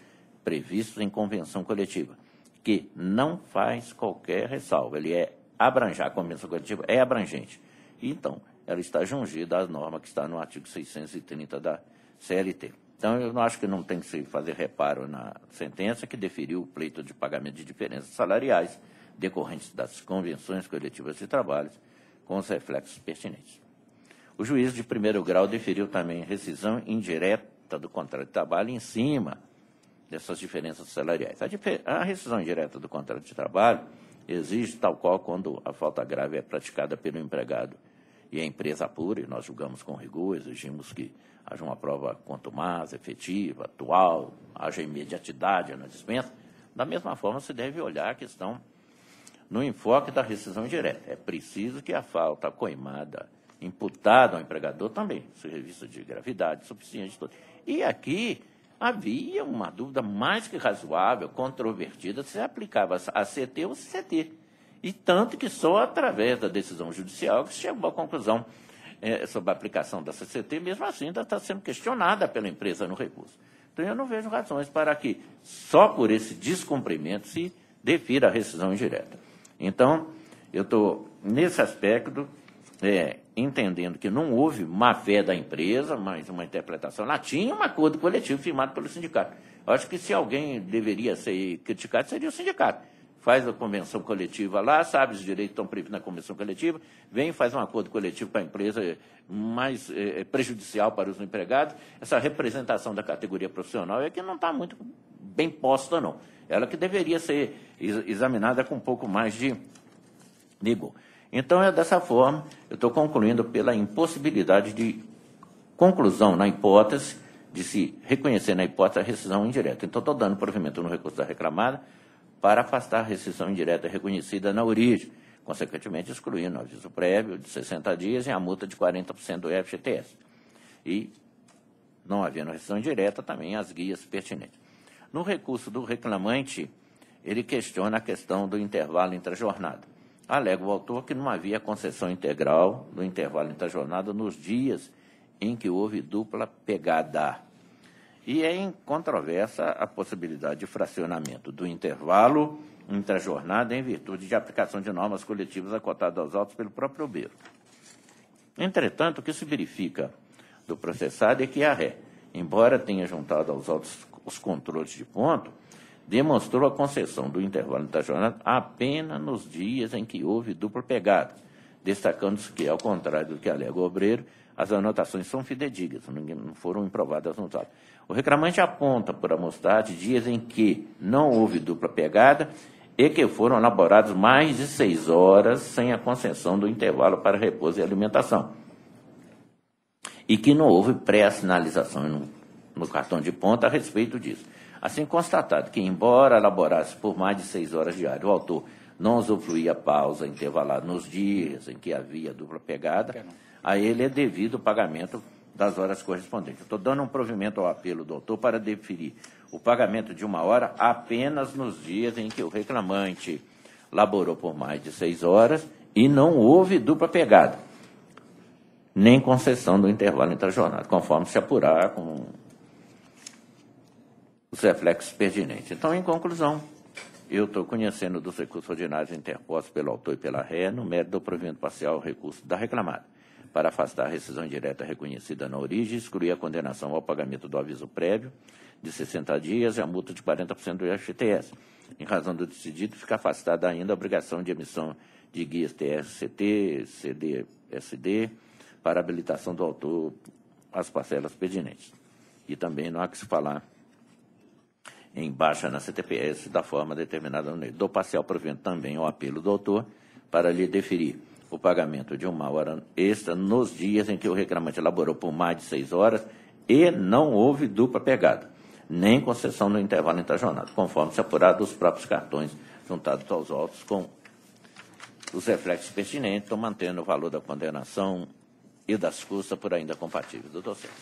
previstos em convenção coletiva, que não faz qualquer ressalva. Ele é abranger, a convenção coletiva é abrangente. E, então, ela está jungida à norma que está no artigo 630 da CLT. Então, eu não acho que não tem que se fazer reparo na sentença que deferiu o pleito de pagamento de diferenças salariais decorrentes das convenções coletivas de trabalho, com os reflexos pertinentes. O juiz de primeiro grau deferiu também rescisão indireta do contrato de trabalho em cima dessas diferenças salariais. A rescisão indireta do contrato de trabalho exige, tal qual quando a falta grave é praticada pelo empregado e a empresa apura, e nós julgamos com rigor, exigimos que haja uma prova contumaz, efetiva, atual, haja imediatidade na dispensa. Da mesma forma, se deve olhar a questão no enfoque da rescisão indireta. É preciso que a falta coimada imputada ao empregador também seja revista de gravidade suficiente. E aqui havia uma dúvida mais que razoável, controvertida, se aplicava a CT ou CT. E tanto que só através da decisão judicial que se chegou à conclusão sobre a aplicação da CCT, mesmo assim ainda está sendo questionada pela empresa no recurso. Então, eu não vejo razões para que só por esse descumprimento se defira a rescisão indireta. Então, eu estou, nesse aspecto, entendendo que não houve má-fé da empresa, mas uma interpretação. Ela tinha um acordo coletivo firmado pelo sindicato. Eu acho que se alguém deveria ser criticado, seria o sindicato. Faz a convenção coletiva lá, sabe os direitos estão previstos na convenção coletiva, vem e faz um acordo coletivo com a empresa mais prejudicial para os empregados. Essa representação da categoria profissional é que não está muito bem posta, não. Ela que deveria ser examinada com um pouco mais de rigor. Então, é dessa forma, eu estou concluindo pela impossibilidade de conclusão na hipótese, de se reconhecer na hipótese a rescisão indireta. Então, estou dando provimento no recurso da reclamada para afastar a rescisão indireta reconhecida na origem, consequentemente excluindo o aviso prévio de 60 dias e a multa de 40% do FGTS. E, não havendo rescisão indireta, também as guias pertinentes. No recurso do reclamante, ele questiona a questão do intervalo intrajornada. Alega o autor que não havia concessão integral do intervalo intrajornada nos dias em que houve dupla pegada. E é incontroversa a possibilidade de fracionamento do intervalo intrajornada em virtude de aplicação de normas coletivas acotadas aos autos pelo próprio obreiro. Entretanto, o que se verifica do processado é que a ré, embora tenha juntado aos autos os controles de ponto, demonstrou a concessão do intervalo intrajornada apenas nos dias em que houve dupla pegada, destacando-se que, ao contrário do que alega o obreiro, as anotações são fidedignas, não foram improvadas nos autos. O reclamante aponta por amostragem dias em que não houve dupla pegada e que foram elaborados mais de 6 horas sem a concessão do intervalo para repouso e alimentação, e que não houve pré-sinalização no cartão de ponta a respeito disso. Assim, constatado que, embora elaborasse por mais de 6 horas diárias, o autor não usufruía pausa intervalada nos dias em que havia dupla pegada, a ele é devido o pagamento das horas correspondentes. Estou dando um provimento ao apelo do autor para deferir o pagamento de 1 hora apenas nos dias em que o reclamante laborou por mais de 6 horas e não houve dupla pegada, nem concessão do intervalo intrajornada, conforme se apurar com os reflexos pertinentes. Então, em conclusão, eu estou conhecendo dos recursos ordinários interpostos pelo autor e pela ré, no mérito do provimento parcial ao recurso da reclamada, para afastar a rescisão indireta reconhecida na origem e excluir a condenação ao pagamento do aviso prévio de 60 dias e a multa de 40% do FGTS. Em razão do decidido, fica afastada ainda a obrigação de emissão de guias TSCT, CDSD, para habilitação do autor às parcelas pertinentes. E também não há que se falar em baixa na CTPS da forma determinada no lei. Dou parcial provimento também ao apelo do autor para lhe deferir o pagamento de 1 hora extra nos dias em que o reclamante elaborou por mais de 6 horas e não houve dupla pegada, nem concessão no intervalo intrajornada, conforme se apurado dos próprios cartões juntados aos autos com os reflexos pertinentes, estão mantendo o valor da condenação e das custas por ainda compatíveis. Doutor Sérgio.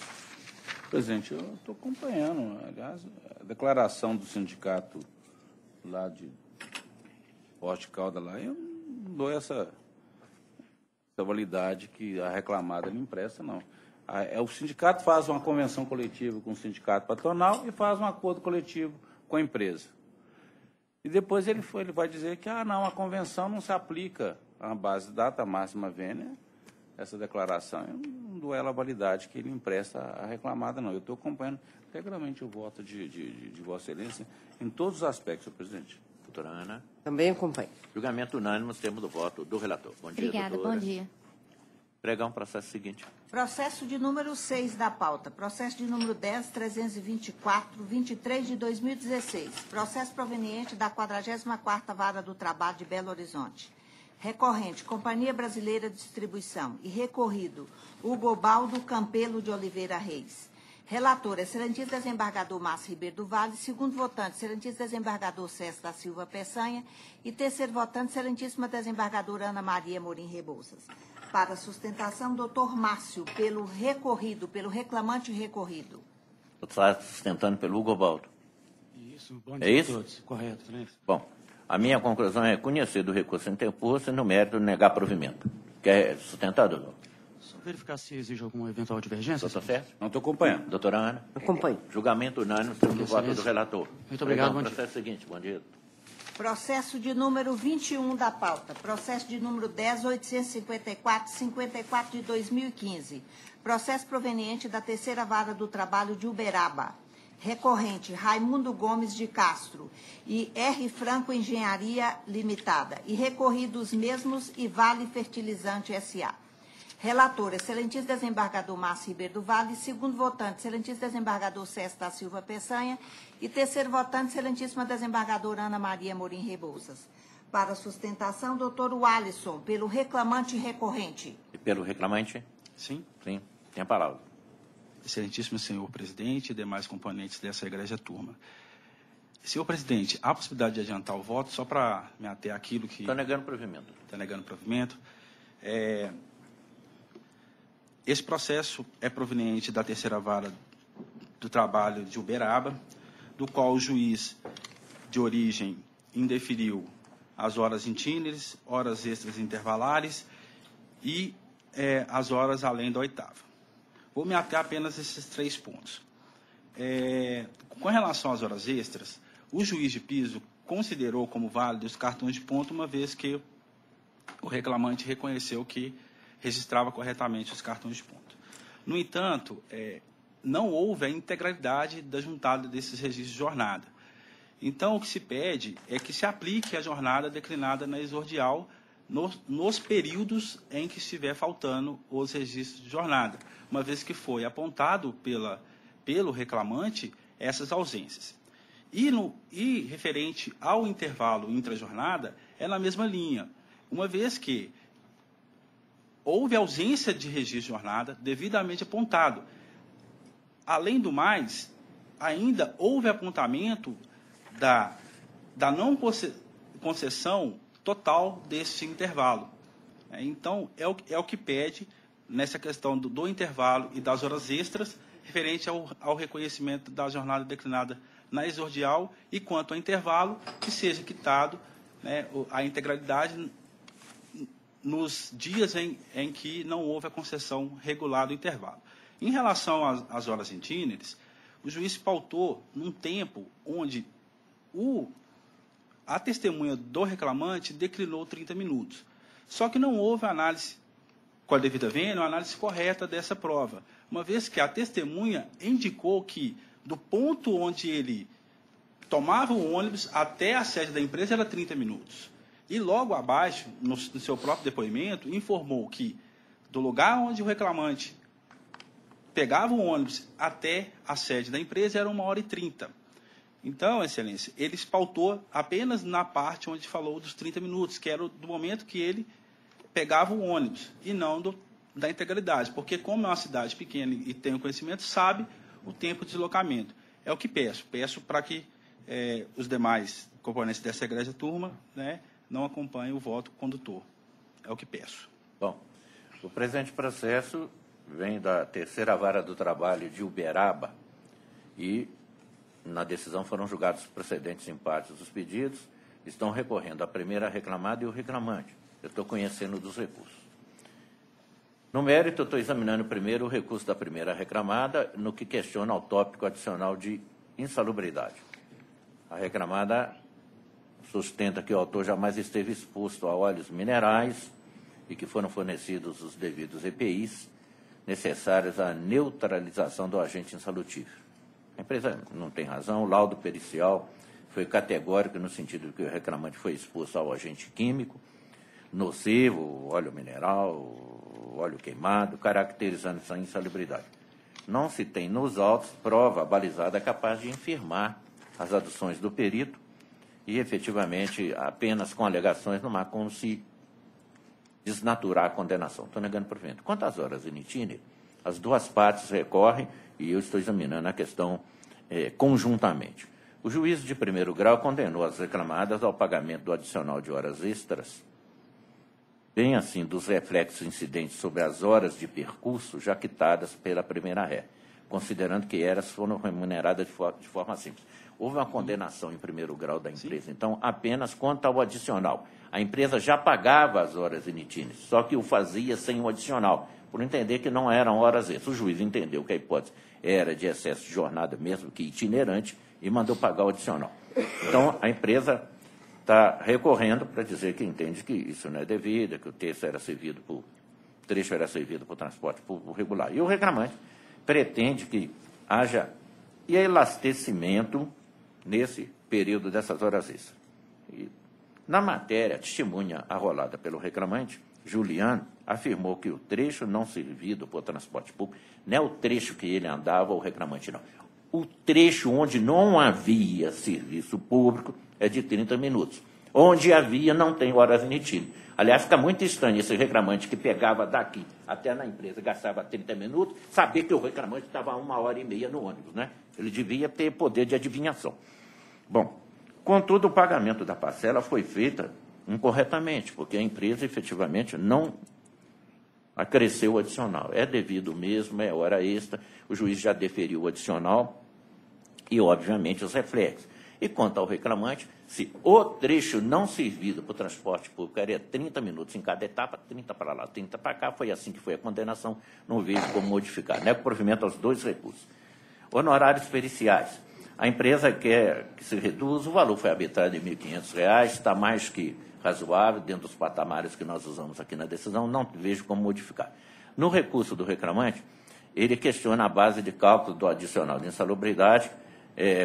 Presidente, eu estou acompanhando, aliás, a declaração do sindicato lá de Poste de Caldas lá, eu não dou essa validade que a reclamada não empresta, não. O sindicato faz uma convenção coletiva com o sindicato patronal e faz um acordo coletivo com a empresa. E depois ele vai dizer que, não, a convenção não se aplica à base de data máxima vênia. Essa declaração, eu não dou ela a validade que ele empresta a reclamada, não. Eu estou acompanhando integralmente o voto de Vossa Excelência em todos os aspectos, senhor presidente. Doutora Ana. Também acompanho. Julgamento unânime, temos o voto do relator. Bom dia, Obrigada, doutora. bom dia. Pregar um processo seguinte. Processo de número 6 da pauta. Processo de número 10.324, 23 de 2016. Processo proveniente da 44ª Vara do Trabalho de Belo Horizonte. Recorrente, Companhia Brasileira de Distribuição. E recorrido, Hugo Baldo Campelo de Oliveira Reis. Relator, excelentíssimo desembargador Márcio Ribeiro do Vale. Segundo votante, excelentíssimo desembargador César da Silva Peçanha. E terceiro votante, excelentíssima desembargadora Ana Maria Morim Rebouças. Para sustentação, doutor Márcio, pelo recorrido, pelo reclamante recorrido. Está sustentando pelo Hugo Baldo. Isso, bom dia É isso? a todos. Correto, excelência. Bom, a minha conclusão é conhecer do recurso interposto e no mérito negar provimento. Quer sustentar, doutor? Só verificar se exige alguma eventual divergência. Doutor Sérgio? Não estou acompanhando. Doutora Ana? Acompanho. Julgamento unânime, temos o voto do relator. Muito obrigado, bom dia. Processo seguinte, bom dia. Processo de número 21 da pauta. Processo de número 10.854, de 2015. Processo proveniente da Terceira Vara do Trabalho de Uberaba. Recorrente, Raimundo Gomes de Castro e R. Franco Engenharia Limitada. E recorridos mesmos e Vale Fertilizante S.A. Relator, excelentíssimo desembargador Márcio Ribeiro do Vale. Segundo votante, excelentíssimo desembargador César da Silva Peçanha. E terceiro votante, excelentíssima desembargadora Ana Maria Morim Rebouças. Para sustentação, doutor Walisson, pelo reclamante recorrente. E pelo reclamante? Sim. Sim, tem a palavra. Excelentíssimo senhor presidente e demais componentes dessa egrégia turma. Senhor presidente, há possibilidade de adiantar o voto só para me ater àquilo que... Está negando provimento. Está negando provimento. Esse processo é proveniente da Terceira Vara do Trabalho de Uberaba, do qual o juiz de origem indeferiu as horas intíneres, horas extras intervalares e as horas além da oitava. Vou me ater apenas a esses 3 pontos. Com relação às horas extras, o juiz de piso considerou como válidos os cartões de ponto, uma vez que o reclamante reconheceu que registrava corretamente os cartões de ponto. No entanto, não houve a integralidade da juntada desses registros de jornada. Então, o que se pede é que se aplique a jornada declinada na exordial nos períodos em que estiver faltando os registros de jornada, uma vez que foi apontado pelo reclamante essas ausências. E referente ao intervalo intrajornada, é na mesma linha, uma vez que houve ausência de registro de jornada devidamente apontado. Além do mais, ainda houve apontamento da não concessão total desse intervalo. Então, é o que pede nessa questão do intervalo e das horas extras, referente ao reconhecimento da jornada declinada na exordial, e quanto ao intervalo, que seja quitado, né, a integralidade nos dias em que não houve a concessão regular do intervalo. Em relação às horas intíneres, o juiz pautou num tempo onde a testemunha do reclamante declinou 30 minutos. Só que não houve análise com a devida vênia, uma análise correta dessa prova, uma vez que a testemunha indicou que do ponto onde ele tomava o ônibus até a sede da empresa era 30 minutos. E logo abaixo, no seu próprio depoimento, informou que do lugar onde o reclamante pegava o ônibus até a sede da empresa era 1h30. Então, Excelência, ele pautou apenas na parte onde falou dos 30 minutos, que era do momento que ele pegava o ônibus, e não da integralidade, porque como é uma cidade pequena e tem o conhecimento, sabe o tempo de deslocamento. é o que peço. Peço para que os demais componentes dessa egrégia turma, né, não acompanhem o voto condutor. É o que peço. Bom, o presente processo vem da terceira vara do trabalho de Uberaba e, na decisão, foram julgados os procedentes empates dos pedidos. Estão recorrendo a primeira reclamada e o reclamante. Eu estou conhecendo dos recursos. No mérito, eu estou examinando primeiro o recurso da primeira reclamada, no que questiona o tópico adicional de insalubridade. A reclamada sustenta que o autor jamais esteve exposto a óleos minerais e que foram fornecidos os devidos EPIs necessários à neutralização do agente insalutífero. A empresa não tem razão, o laudo pericial foi categórico no sentido de que o reclamante foi exposto ao agente químico nocivo, óleo mineral, óleo queimado, caracterizando essa insalubridade. Não se tem nos autos prova balizada capaz de infirmar as aduções do perito e, efetivamente, apenas com alegações não há como se desnaturar a condenação. Estou negando provimento. Quanto às horas in itinere, as duas partes recorrem e eu estou examinando a questão conjuntamente. O juiz de primeiro grau condenou as reclamadas ao pagamento do adicional de horas extras, bem assim dos reflexos incidentes sobre as horas de percurso já quitadas pela primeira ré, considerando que elas foram remuneradas de forma simples. Houve uma condenação em primeiro grau da empresa, então apenas quanto ao adicional. A empresa já pagava as horas in itinere, só que o fazia sem o adicional, por entender que não eram horas extras. O juiz entendeu que a hipótese era de excesso de jornada, mesmo que itinerante, e mandou pagar o adicional. Então, a empresa está recorrendo para dizer que entende que isso não é devido, que o trecho era servido por transporte público regular. E o reclamante pretende que haja elastecimento nesse período dessas horas extras. E, na matéria, a testemunha arrolada pelo reclamante, Juliano, afirmou que o trecho não servido por transporte público não é o trecho que ele andava, o reclamante não. O trecho onde não havia serviço público é de 30 minutos. Onde havia, não tem horas in itinere. Aliás, fica muito estranho esse reclamante que pegava daqui até na empresa, gastava 30 minutos, saber que o reclamante estava 1h30 no ônibus, né? Ele devia ter poder de adivinhação. Bom, contudo, o pagamento da parcela foi feito incorretamente, porque a empresa efetivamente não acresceu o adicional. É devido mesmo, é hora extra, o juiz já deferiu o adicional e, obviamente, os reflexos. E quanto ao reclamante, se o trecho não servido para o transporte público era 30 minutos em cada etapa, 30 para lá, 30 para cá, foi assim que foi a condenação, não vejo como modificar. Nego provimento aos dois recursos. Honorários periciais. A empresa quer que se reduza, o valor foi arbitrado em R$ 1.500, está mais que razoável, dentro dos patamares que nós usamos aqui na decisão, não vejo como modificar. No recurso do reclamante, ele questiona a base de cálculo do adicional de insalubridade,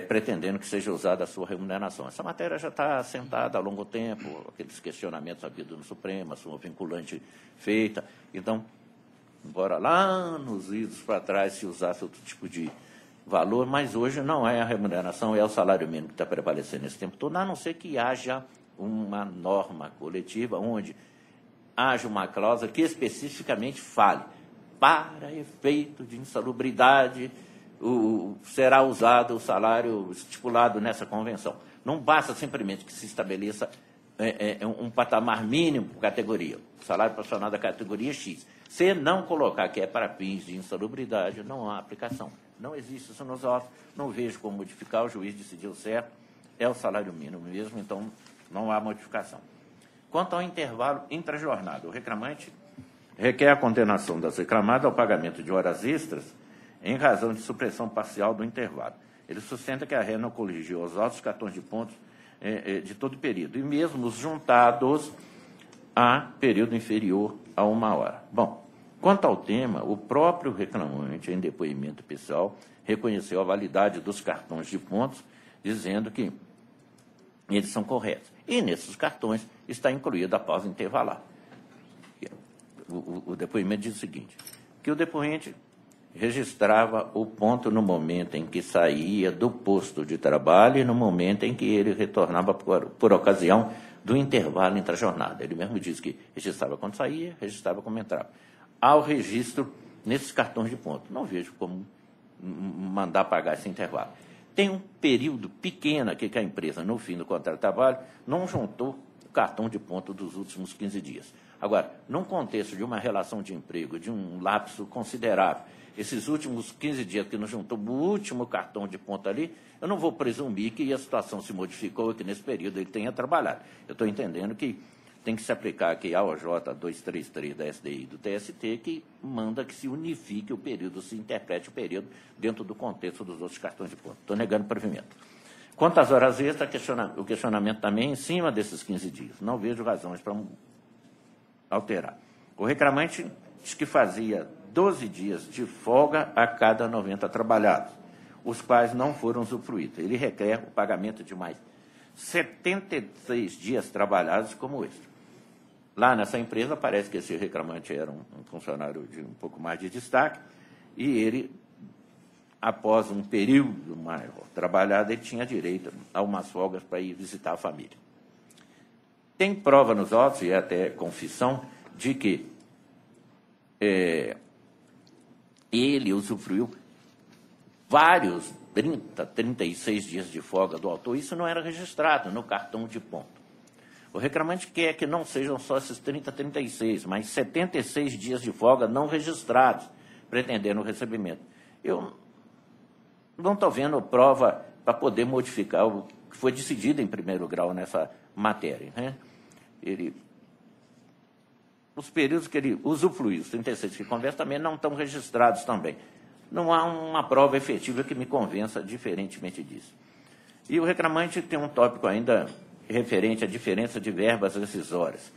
pretendendo que seja usada a sua remuneração. Essa matéria já está assentada há longo tempo, aqueles questionamentos havidos no Supremo, a sua vinculante feita. Então, embora lá nos idos para trás se usasse outro tipo de valor, mas hoje não é a remuneração, é o salário mínimo que está prevalecendo nesse tempo todo, a não ser que haja uma norma coletiva onde haja uma cláusula que especificamente fale para efeito de insalubridade será usado o salário estipulado nessa convenção. Não basta simplesmente que se estabeleça um patamar mínimo por categoria, o salário profissional da categoria X. Se não colocar que é para fins de insalubridade, não há aplicação. Não existe isso nos autos, não vejo como modificar, o juiz decidiu certo, é o salário mínimo mesmo, então não há modificação. Quanto ao intervalo intrajornada, o reclamante requer a condenação das reclamadas ao pagamento de horas extras em razão de supressão parcial do intervalo. Ele sustenta que a ré não corrigiu os autos cartões de pontos de todo o período, e mesmo os juntados a período inferior a 1 hora. Bom, quanto ao tema, o próprio reclamante, em depoimento pessoal, reconheceu a validade dos cartões de pontos, dizendo que eles são corretos. E nesses cartões está incluída a pausa intervalar. O depoimento diz o seguinte, que o depoente registrava o ponto no momento em que saía do posto de trabalho e no momento em que ele retornava por ocasião do intervalo entre a jornada. Ele mesmo diz que registrava quando saía, registrava quando entrava. Há o registro nesses cartões de ponto. Não vejo como mandar pagar esse intervalo. Tem um período pequeno aqui que a empresa, no fim do contrato de trabalho, não juntou o cartão de ponto dos últimos 15 dias. Agora, num contexto de uma relação de emprego, de um lapso considerável, esses últimos 15 dias que não juntou o último cartão de ponto ali, eu não vou presumir que a situação se modificou e que nesse período ele tenha trabalhado. Eu estou entendendo que tem que se aplicar aqui a OJ 233 da SDI e do TST, que manda que se unifique o período, se interprete o período dentro do contexto dos outros cartões de ponto. Estou negando o provimento. Quanto às horas extras, o questionamento também é em cima desses 15 dias. Não vejo razões para alterar. O reclamante diz que fazia 12 dias de folga a cada 90 trabalhados, os quais não foram usufruídos. Ele requer o pagamento de mais 76 dias trabalhados como extra. Lá nessa empresa, parece que esse reclamante era um funcionário de um pouco mais de destaque, e ele, após um período maior trabalhado, ele tinha direito a umas folgas para ir visitar a família. Tem prova nos autos, e até confissão, de que ele usufruiu vários 36 dias de folga do autor. Isso não era registrado no cartão de ponto. O reclamante quer que não sejam só esses 36, mas 76 dias de folga não registrados, pretendendo o recebimento. Eu não estou vendo prova para poder modificar o que foi decidido em primeiro grau nessa matéria, né? Os períodos que ele usufruiu, os 36 que conversa, também não estão registrados também. Não há uma prova efetiva que me convença diferentemente disso. E o reclamante tem um tópico ainda referente à diferença de verbas rescisórias.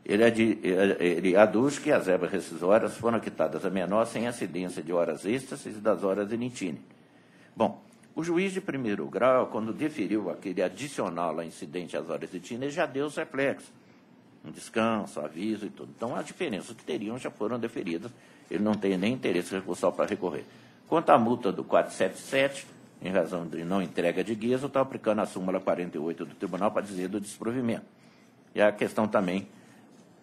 Ele aduz que as verbas rescisórias foram quitadas a menor sem incidência de horas extras e das horas in itinere. Bom, o juiz de primeiro grau, quando deferiu aquele adicional lá incidente às horas in itinere, já deu os reflexos. Um descanso, aviso e tudo. Então, as diferenças que teriam já foram deferidas. Ele não tem nem interesse recursal para recorrer. Quanto à multa do 477, em razão de não entrega de guias, eu estou aplicando a súmula 48 do tribunal para dizer do desprovimento. E a questão também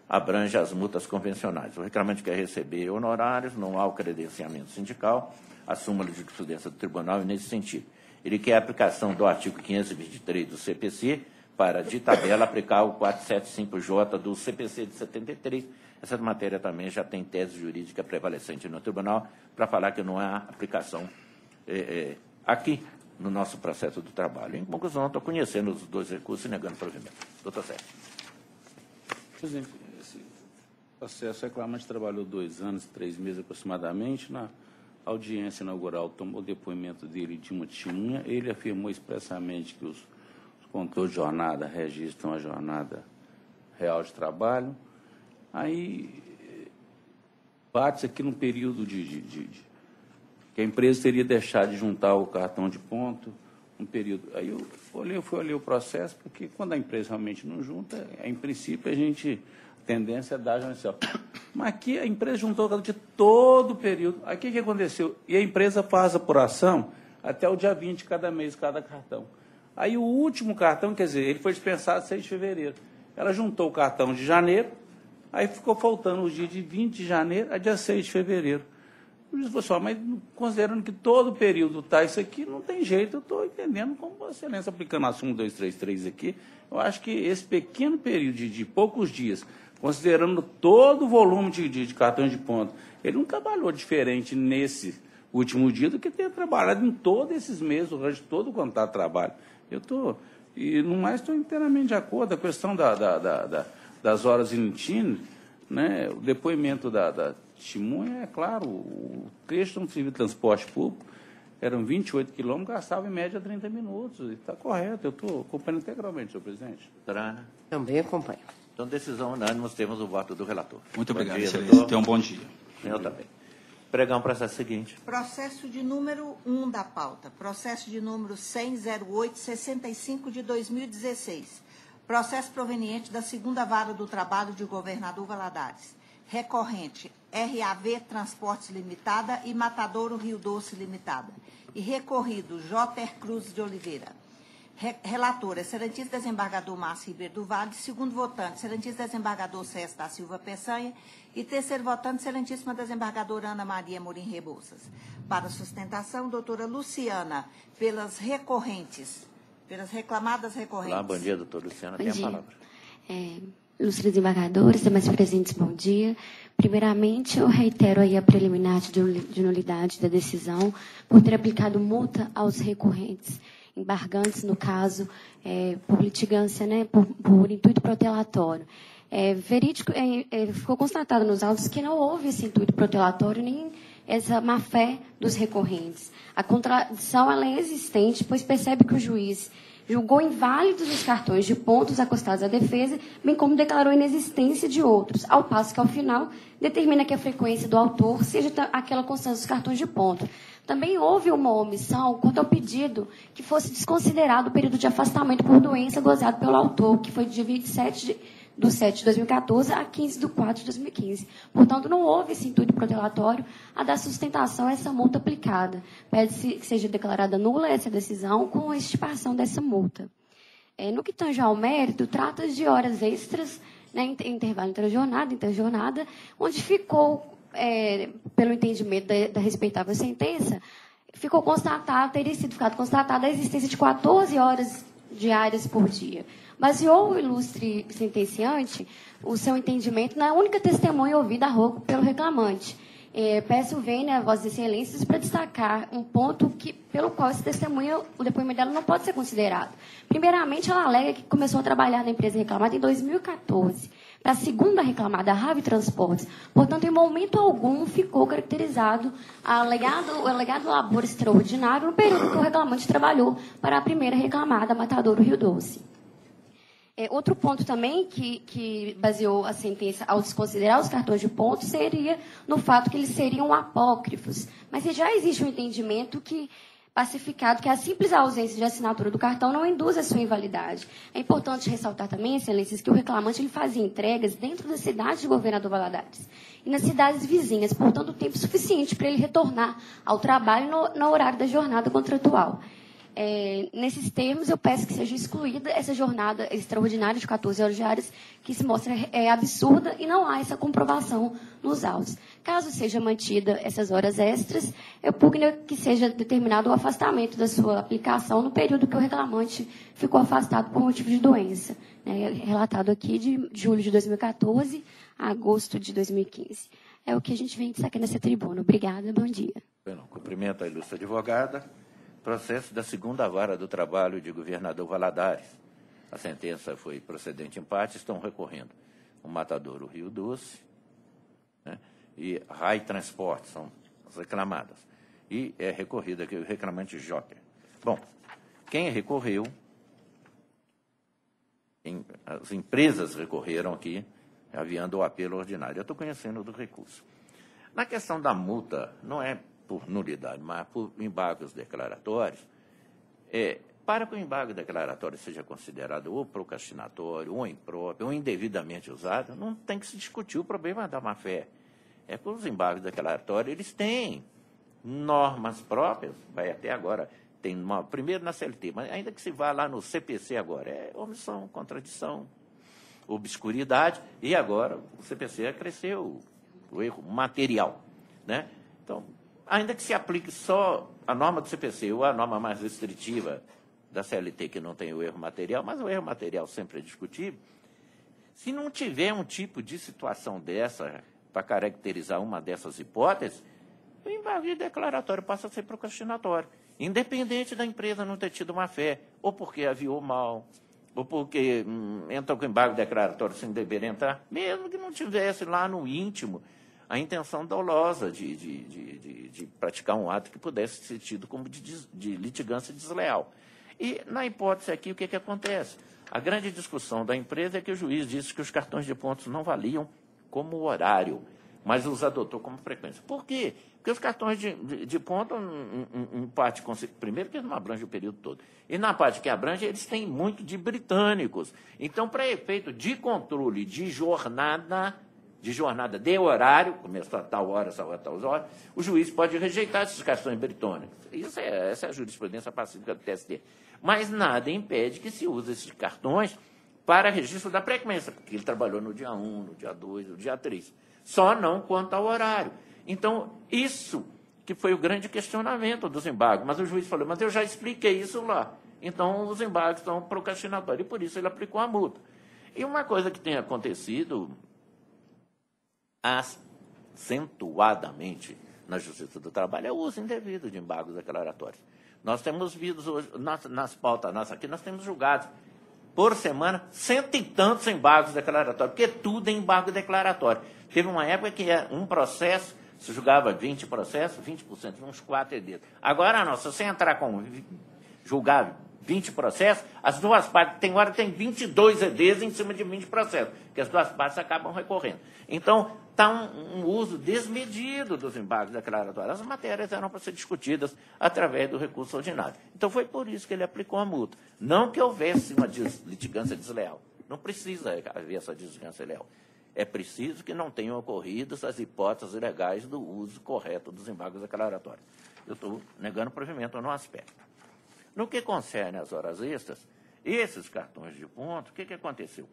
abrange as multas convencionais. O reclamante quer receber honorários, não há o credenciamento sindical, a súmula de jurisprudência do tribunal, e nesse sentido. Ele quer a aplicação do artigo 523 do CPC, para, de tabela, aplicar o 475J do CPC de 73. Essa matéria também já tem tese jurídica prevalecente no tribunal, para falar que não há aplicação aqui no nosso processo do trabalho. Em conclusão, estou conhecendo os dois recursos e negando o provimento. Doutor Sérgio. Presidente, esse processo, o reclamante trabalhou 2 anos, 3 meses aproximadamente. Na audiência inaugural, tomou o depoimento dele de uma testemunha. Ele afirmou expressamente que os controles de jornada registram a jornada real de trabalho. Aí, bate-se aqui num período que a empresa teria deixado de juntar o cartão de ponto, um período. Aí eu fui olhar o processo, porque quando a empresa realmente não junta, em princípio, a tendência é dar judicial. Mas aqui a empresa juntou o cartão de todo o período. Aí o que aconteceu? E a empresa faz a apuração até o dia 20 de cada mês, cada cartão. Aí o último cartão, quer dizer, ele foi dispensado 6 de fevereiro. Ela juntou o cartão de janeiro, aí ficou faltando os dias de 20 de janeiro a dia 6 de fevereiro. O juiz falou assim, mas considerando que todo o período está isso aqui, não tem jeito, eu estou entendendo como Vossa Excelência aplicando a súmula 233 aqui. Eu acho que esse pequeno período de poucos dias, considerando todo o volume de cartões de ponto, ele não trabalhou diferente nesse último dia do que ter trabalhado em todos esses meses, durante todo o contrato de trabalho. E no mais estou inteiramente de acordo. A questão das horas in itinere, né, o depoimento da testemunha, é claro, o trecho do serviço de transporte público eram 28 quilômetros, gastava em média 30 minutos. Está correto, eu estou acompanhando integralmente, senhor presidente. Trana. Também acompanho. Então, decisão unânime, nós temos o voto do relator. Muito obrigado, bom dia, excelência. Tenha um bom dia. Eu também. Pregar um processo seguinte. Processo de número 1 da pauta. Processo de número 100.0865 de 2016. Processo proveniente da 2ª Vara do Trabalho de Governador Valadares. Recorrente, RAV Transportes Limitada e Matadouro Rio Doce Limitada. E recorrido, J. Cruz de Oliveira. Relator, excelentíssimo desembargador Márcio Ribeiro do Vale. Segundo votante, excelentíssimo desembargador César da Silva Peçanha. E terceiro votante, excelentíssima desembargadora Ana Maria Morim Rebouças. Para sustentação, doutora Luciana, pelas recorrentes, pelas reclamadas recorrentes. Olá, bom dia, doutora Luciana, tem a palavra. Ilustres desembargadores, demais presentes, bom dia. Primeiramente, eu reitero aí a preliminar de nulidade da decisão por ter aplicado multa aos recorrentes, embargantes, no caso, por litigância, né, por intuito protelatório. Verídico, ficou constatado nos autos que não houve esse intuito protelatório nem essa má-fé dos recorrentes. A contradição ela é existente, pois percebe que o juiz julgou inválidos os cartões de pontos acostados à defesa, bem como declarou inexistência de outros, ao passo que, ao final, determina que a frequência do autor seja aquela constante dos cartões de ponto. Também houve uma omissão quanto ao pedido que fosse desconsiderado o período de afastamento por doença gozado pelo autor, que foi de 27 de 7 de 2014 a 15 de 4 de 2015. Portanto, não houve esse intuito protelatório a dar sustentação a essa multa aplicada. Pede-se que seja declarada nula essa decisão com a extirpação dessa multa. No que tange ao mérito, trata de horas extras, né, intervalo interjornada, onde ficou, pelo entendimento da respeitável sentença, teria sido constatada a existência de 14 horas diárias por dia. Baseou o ilustre sentenciante o seu entendimento na única testemunha ouvida a rogo pelo reclamante. Peço vênia a Vossas Excelências para destacar um ponto pelo qual esse testemunha, o depoimento dela não pode ser considerado. Primeiramente, ela alega que começou a trabalhar na empresa reclamada em 2014, para a segunda reclamada, a Rave Transportes. Portanto, em momento algum ficou caracterizado o alegado labor extraordinário no período que o reclamante trabalhou para a primeira reclamada, Matadouro Rio Doce. Outro ponto também que baseou a sentença ao desconsiderar os cartões de pontos seria no fato que eles seriam apócrifos. Mas já existe um entendimento pacificado que a simples ausência de assinatura do cartão não induz a sua invalidade. É importante ressaltar também, excelências, que o reclamante ele fazia entregas dentro da cidade de Governador Valadares e nas cidades vizinhas, portanto, tempo suficiente para ele retornar ao trabalho no horário da jornada contratual. Nesses termos, eu peço que seja excluída essa jornada extraordinária de 14 horas diárias, que se mostra absurda e não há essa comprovação nos autos. Caso seja mantida essas horas extras, eu pugno que seja determinado o afastamento da sua aplicação no período que o reclamante ficou afastado por motivo de doença, relatado aqui de julho de 2014 a agosto de 2015. É o que a gente vem destacar nessa tribuna. Obrigada, bom dia. Cumprimento a ilustre advogada. Processo da segunda vara do trabalho de Governador Valadares. A sentença foi procedente empate, estão recorrendo o Matadouro Rio Doce, né, e Rai Transporte, são as reclamadas. E é recorrido aqui o reclamante Joker. Bom, quem recorreu, as empresas recorreram aqui, aviando o apelo ordinário. Eu estou conhecendo do recurso. Na questão da multa, não é por nulidade, mas por embargos declaratórios, para que o embargo declaratório seja considerado ou procrastinatório, ou impróprio, ou indevidamente usado, não tem que se discutir o problema da má-fé. É que os embargos declaratórios, eles têm normas próprias, vai até agora, tem primeiro na CLT, mas ainda que se vá lá no CPC agora, é omissão, contradição, obscuridade, e agora o CPC acresceu o erro material, né? Então, ainda que se aplique só a norma do CPC ou a norma mais restritiva da CLT, que não tem o erro material, mas o erro material sempre é discutível, se não tiver um tipo de situação dessa para caracterizar uma dessas hipóteses, o embargo declaratório passa a ser procrastinatório, independente da empresa não ter tido má fé, ou porque aviou mal, ou porque entra com embargo declaratório sem dever entrar, mesmo que não tivesse lá no íntimo a intenção dolosa de praticar um ato que pudesse ser tido como de litigância desleal. E, na hipótese aqui, o que acontece? A grande discussão da empresa é que o juiz disse que os cartões de pontos não valiam como horário, mas os adotou como frequência. Por quê? Porque os cartões de ponto, em parte, primeiro que eles não abrangem o período todo, e na parte que abrange, eles têm muito de britânicos. Então, para efeito de controle de jornada, de jornada de horário, começou a tal hora, a tal hora, o juiz pode rejeitar essas cartões britônicos. Essa é a jurisprudência pacífica do TST. Mas nada impede que se use esses cartões para registro da frequência, porque ele trabalhou no dia 1, no dia 2, no dia 3. Só não quanto ao horário. Então, isso que foi o grande questionamento dos embargos. Mas o juiz falou, mas eu já expliquei isso lá. Então, os embargos são procrastinatórios, e por isso ele aplicou a multa. E uma coisa que tem acontecido acentuadamente na Justiça do Trabalho é o uso indevido de embargos declaratórios. Nós temos visto hoje, nas pautas nossas aqui, nós temos julgados por semana 100 e tantos embargos declaratórios, porque tudo é embargo declaratório. Teve uma época que um processo, se julgava 20 processos, 20%, uns 4 EDs. Agora, não, se você entrar com julgar 20 processos, as duas partes, tem hora que tem 22 EDs em cima de 20 processos, que as duas partes acabam recorrendo. Então, está um uso desmedido dos embargos declaratórios. As matérias eram para ser discutidas através do recurso ordinário. Então, foi por isso que ele aplicou a multa. Não que houvesse uma litigância desleal. Não precisa haver essa litigância leal. É preciso que não tenham ocorrido as hipóteses legais do uso correto dos embargos declaratórios. Eu estou negando provimento no aspecto. No que concerne às horas extras, esses cartões de ponto, o que aconteceu?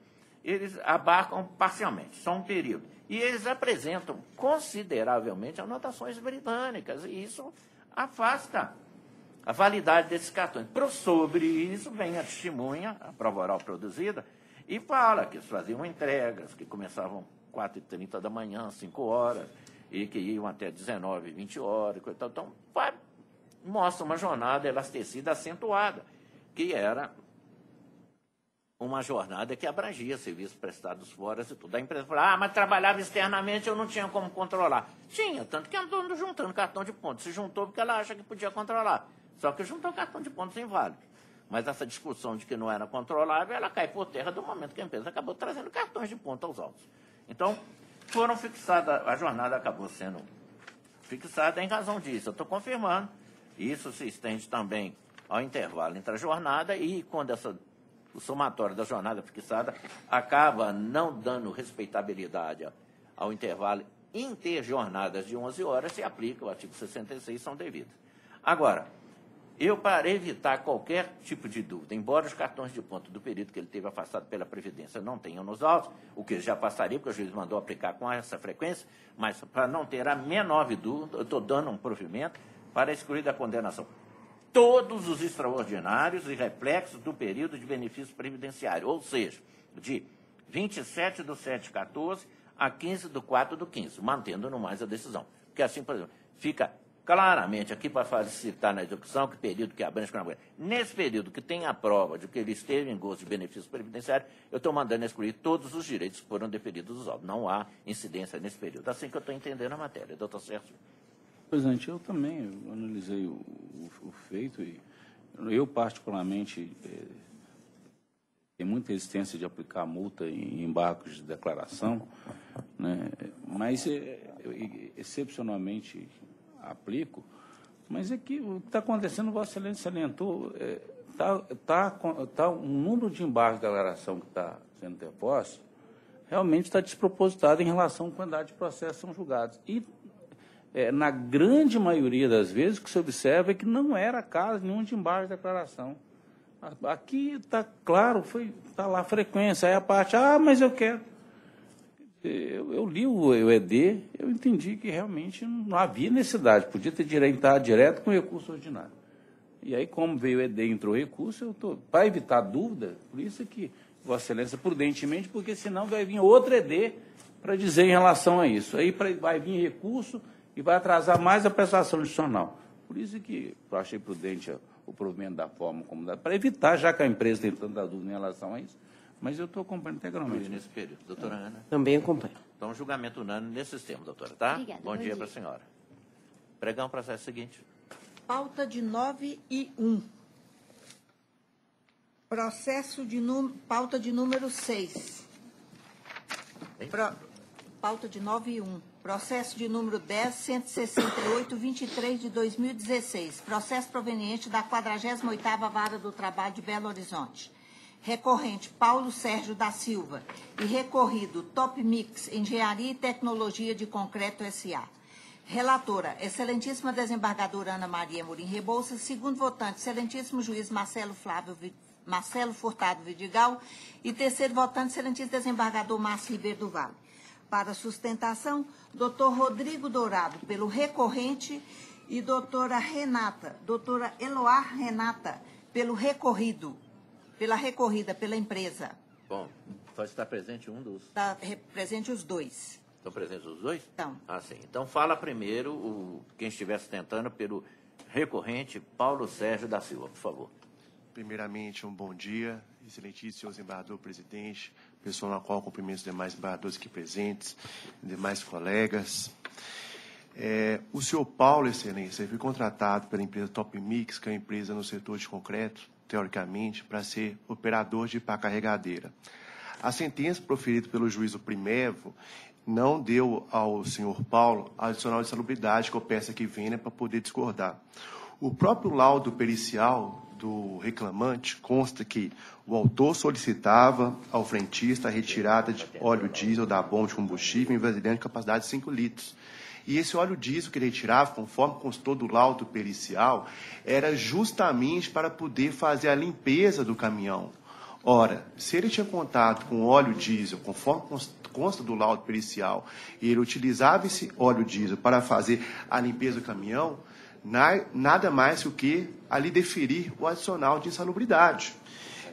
Eles abarcam parcialmente, só um período. E eles apresentam consideravelmente anotações britânicas, e isso afasta a validade desses cartões. Sobre isso, vem a testemunha, a prova oral produzida, e fala que eles faziam entregas, que começavam 4h30 da manhã, 5 horas, e que iam até 19, 20 horas. Então, mostra uma jornada elastecida acentuada, que era uma jornada que abrangia serviços prestados fora e tudo. A empresa falou, mas trabalhava externamente, eu não tinha como controlar. Tinha, tanto que andou juntando cartão de pontos. Se juntou porque ela acha que podia controlar. Só que juntou cartão de pontos inválido. Mas essa discussão de que não era controlável, ela cai por terra do momento que a empresa acabou trazendo cartões de ponto aos autos. Então, foram fixadas, a jornada acabou sendo fixada em razão disso. Eu estou confirmando. Isso se estende também ao intervalo entre a jornada e quando o somatório da jornada fixada acaba não dando respeitabilidade ao intervalo interjornadas de 11 horas, se aplica o artigo 66, são devidas. Agora, para evitar qualquer tipo de dúvida, embora os cartões de ponto do período que ele teve afastado pela Previdência não tenham nos autos, o que já passaria, porque o juiz mandou aplicar com essa frequência, mas para não ter a menor dúvida, eu estou dando um provimento para excluir da condenação todos os extraordinários e reflexos do período de benefício previdenciário, ou seja, de 27/7/14 a 15/4/15, mantendo no mais a decisão. Porque assim, por exemplo, fica claramente aqui para facilitar na execução que período que abrange com a mulher. Nesse período que tem a prova de que ele esteve em gozo de benefício previdenciário, eu estou mandando excluir todos os direitos que foram deferidos dos autos. Não há incidência nesse período. Assim que eu estou entendendo a matéria. Doutor Sérgio. Presidente, eu também analisei o feito e eu, particularmente, tenho muita resistência de aplicar multa em embargos de declaração, né? Mas, excepcionalmente, aplico, mas é que o que está acontecendo, Vossa Excelência salientou, o número de embargos de declaração que está sendo interposto realmente está despropositado em relação à quantidade de processos que são julgados. E, na grande maioria das vezes, o que se observa é que não era caso nenhum de embargo de declaração. Aqui está claro, está lá a frequência, aí a parte, mas eu quero. Eu li o ED, eu entendi que realmente não havia necessidade, podia ter entrado direto com recurso ordinário. E aí, como veio o ED e entrou recurso, para evitar dúvida, por isso que, Vossa Excelência, prudentemente, porque senão vai vir outro ED para dizer em relação a isso. Aí vai vir recurso e vai atrasar mais a prestação adicional. Por isso que eu achei prudente o provimento da forma como dá, para evitar, já que a empresa tem tanta dúvida em relação a isso, mas eu estou acompanhando integralmente. Nesse período. Doutora Ana? Também acompanho. Então, julgamento unânime nesses termos, doutora, tá? Obrigada, Bom dia para a senhora. Pregão, processo seguinte. Pauta de 9 e 1. Pauta de número 6. Pauta de 9 e 1. Processo de número 10.168/23 de 2016. Processo proveniente da 48ª Vara do Trabalho de Belo Horizonte. recorrente Paulo Sérgio da Silva e recorrido Top Mix Engenharia e Tecnologia de Concreto S.A. Relatora, excelentíssima desembargadora Ana Maria Amorim Rebouças. Segundo votante, excelentíssimo juiz Marcelo Furtado Vidigal. E terceiro votante, excelentíssimo desembargador Márcio Ribeiro do Vale. Para sustentação, doutor Rodrigo Dourado, pelo recorrente, e doutora Eloá Renata, pelo recorrido, pela empresa. Bom, só está presente um dos... Está presente os dois. Estão presentes os dois? Estão. Ah, sim. Então fala primeiro quem estiver sustentando pelo recorrente Paulo Sérgio da Silva, por favor. Primeiramente, um bom dia, excelentíssimo senhor desembargador presidente, pessoal na qual cumprimento os demais desembargadores aqui presentes, demais colegas. O senhor Paulo, excelência, foi contratado pela empresa Top Mix, que é uma empresa no setor de concreto, teoricamente, para ser operador de pá carregadeira. A sentença proferida pelo juiz Primevo não deu ao senhor Paulo a adicional de salubridade que eu peço aqui venha para poder discordar. O próprio laudo pericial do reclamante consta que o autor solicitava ao frentista a retirada de óleo diesel da bomba de combustível em vasilhame de capacidade de 5 litros. E esse óleo diesel que ele retirava, conforme constou do laudo pericial, era justamente para poder fazer a limpeza do caminhão. Ora, se ele tinha contato com óleo diesel, conforme consta do laudo pericial, e ele utilizava esse óleo diesel para fazer a limpeza do caminhão, nada mais do que ali deferir o adicional de insalubridade.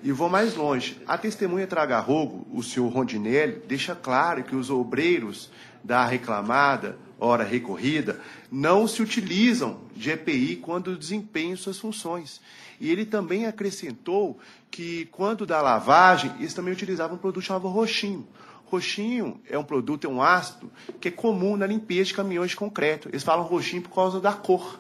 E vou mais longe. A testemunha Traga-Rogo, o senhor Rondinelli, deixa claro que os obreiros da reclamada, ora recorrida, não se utilizam de EPI quando desempenham suas funções. E ele também acrescentou que, quando da lavagem, eles também utilizavam um produto chamado roxinho. Roxinho é um produto, é um ácido, que é comum na limpeza de caminhões de concreto. Eles falam roxinho por causa da cor,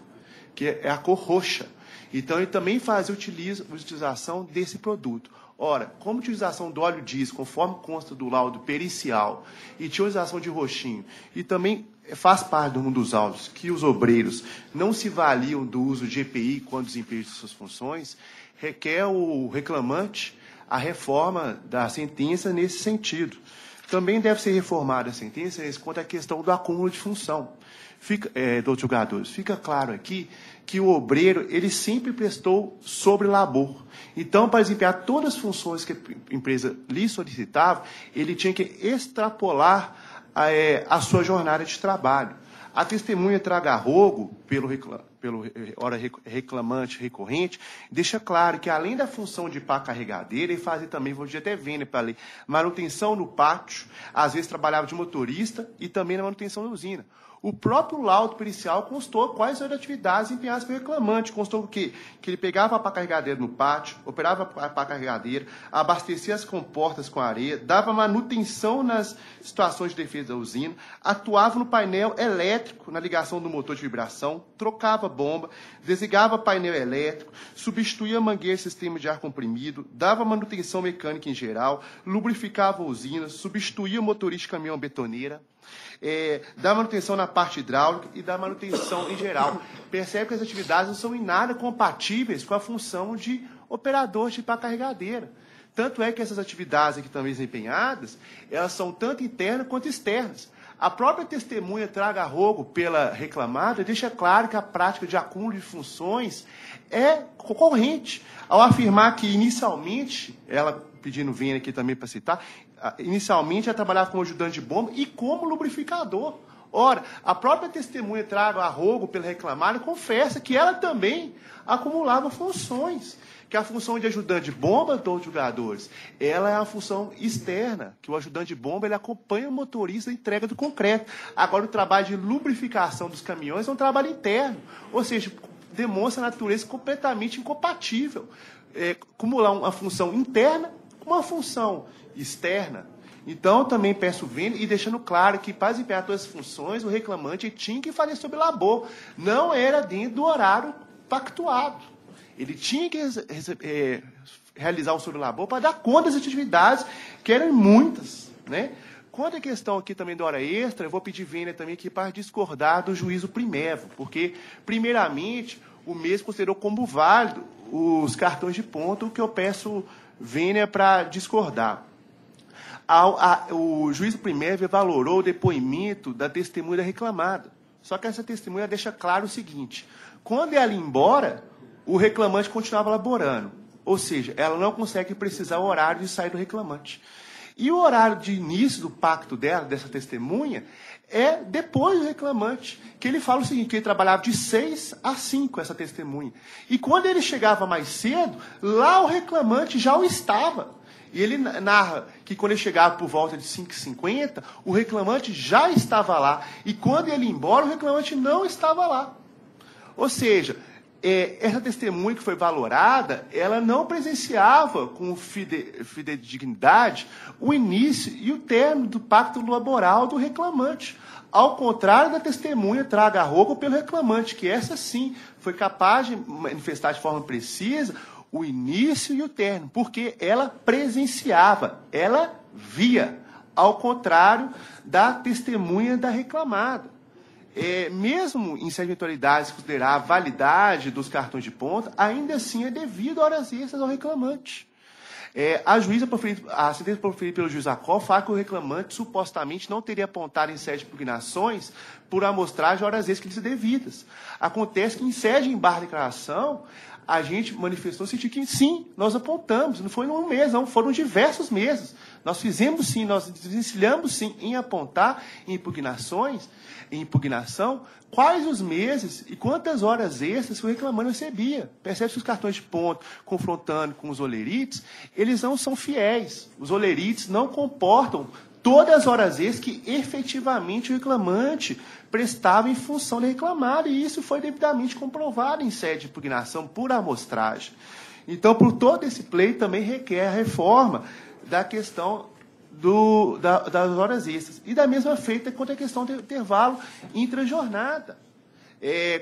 que é a cor roxa. Então, ele também fazia utilização desse produto. Ora, como utilização do óleo diesel, conforme consta do laudo pericial, e tinha utilização de roxinho, e também faz parte de um dos autos que os obreiros não se valiam do uso de EPI quando desempenham suas funções, requer o reclamante a reforma da sentença nesse sentido. Também deve ser reformada a sentença quanto à questão do acúmulo de função. Doutor julgadores, fica claro aqui que o obreiro ele sempre prestou sobre labor. Então, para desempenhar todas as funções que a empresa lhe solicitava, ele tinha que extrapolar a sua jornada de trabalho. A testemunha Traga-Rogo, pelo reclamante recorrente, deixa claro que, além da função de pá carregadeira, ele fazia também, vou dizer até vênia para ler, manutenção no pátio, às vezes trabalhava de motorista e também na manutenção da usina. O próprio laudo pericial constou quais eram as atividades empenhadas pelo reclamante. Constou que ele pegava a pá carregadeira no pátio, operava a pá carregadeira, abastecia as comportas com areia, dava manutenção nas situações de defesa da usina, atuava no painel elétrico, na ligação do motor de vibração, trocava bomba, desligava painel elétrico, substituía mangueira e sistema de ar comprimido, dava manutenção mecânica em geral, lubrificava a usina, substituía motorista de caminhão betoneira, dá manutenção na parte hidráulica e dá manutenção em geral. Percebe que as atividades não são em nada compatíveis com a função de operador de pá carregadeira. Tanto é que essas atividades aqui também desempenhadas, elas são tanto internas quanto externas. A própria testemunha Traga-Rogo pela reclamada deixa claro que a prática de acúmulo de funções é concorrente, ao afirmar que inicialmente, ela pedindo vênia aqui também para citar, inicialmente ela trabalhava como ajudante de bomba e como lubrificador. Ora, a própria testemunha Traga-Rogo pela reclamada confessa que ela também acumulava funções, que a função de ajudante de bomba, dos julgadores, ela é a função externa, que o ajudante de bomba ele acompanha o motorista na entrega do concreto. Agora, o trabalho de lubrificação dos caminhões é um trabalho interno, ou seja, demonstra a natureza completamente incompatível. Acumular uma função interna com uma função externa. Então, também peço vênia e deixando claro que, para desempenhar todas as funções, o reclamante tinha que fazer sob labor. Não era dentro do horário pactuado. Ele tinha que realizar o sob labor para dar conta das atividades, que eram muitas, né? Quanto à questão aqui também da hora extra, eu vou pedir vênia também aqui para discordar do juízo Primevo, porque, primeiramente, o mesmo considerou como válido os cartões de ponto, o que eu peço vênia para discordar. O juiz primeiro valorou o depoimento da testemunha reclamada. Só que essa testemunha deixa claro o seguinte: quando ela ia embora, o reclamante continuava laborando. Ou seja, ela não consegue precisar o horário de sair do reclamante. E o horário de início do pacto dela, dessa testemunha, é depois do reclamante, que ele fala o seguinte, que ele trabalhava de 6 a 5, essa testemunha. E quando ele chegava mais cedo, lá o reclamante já o estava. E ele narra que quando ele chegava por volta de 5h50, o reclamante já estava lá. E quando ele ia embora, o reclamante não estava lá. Ou seja, essa testemunha que foi valorada, ela não presenciava com fidedignidade o início e o término do pacto laboral do reclamante. Ao contrário da testemunha traga a roupa pelo reclamante, que essa sim foi capaz de manifestar de forma precisa o início e o término, porque ela presenciava, ela via, ao contrário da testemunha da reclamada. Mesmo em certas eventualidades considerar a validade dos cartões de ponta, ainda assim é devido a horas extras ao reclamante. A sentença proferida pelo juiz Acol fala que o reclamante supostamente não teria apontado em sede de impugnações por amostragem de horas extras devidas. Acontece que em sede de embargo de declaração, a gente manifestou no sentido que sim, nós apontamos, não foi num mês, não, foram diversos meses. Nós fizemos sim, nós desvencilhamos sim em apontar em impugnação, quais os meses e quantas horas extras que o reclamante recebia. Percebe que os cartões de ponto, confrontando com os olerites, eles não são fiéis. Os olerites não comportam todas as horas extras que efetivamente o reclamante prestava em função do reclamado, e isso foi devidamente comprovado em sede de impugnação por amostragem. Então, por todo esse pleito, também requer a reforma da questão das horas extras. E da mesma feita quanto a questão do intervalo intrajornada.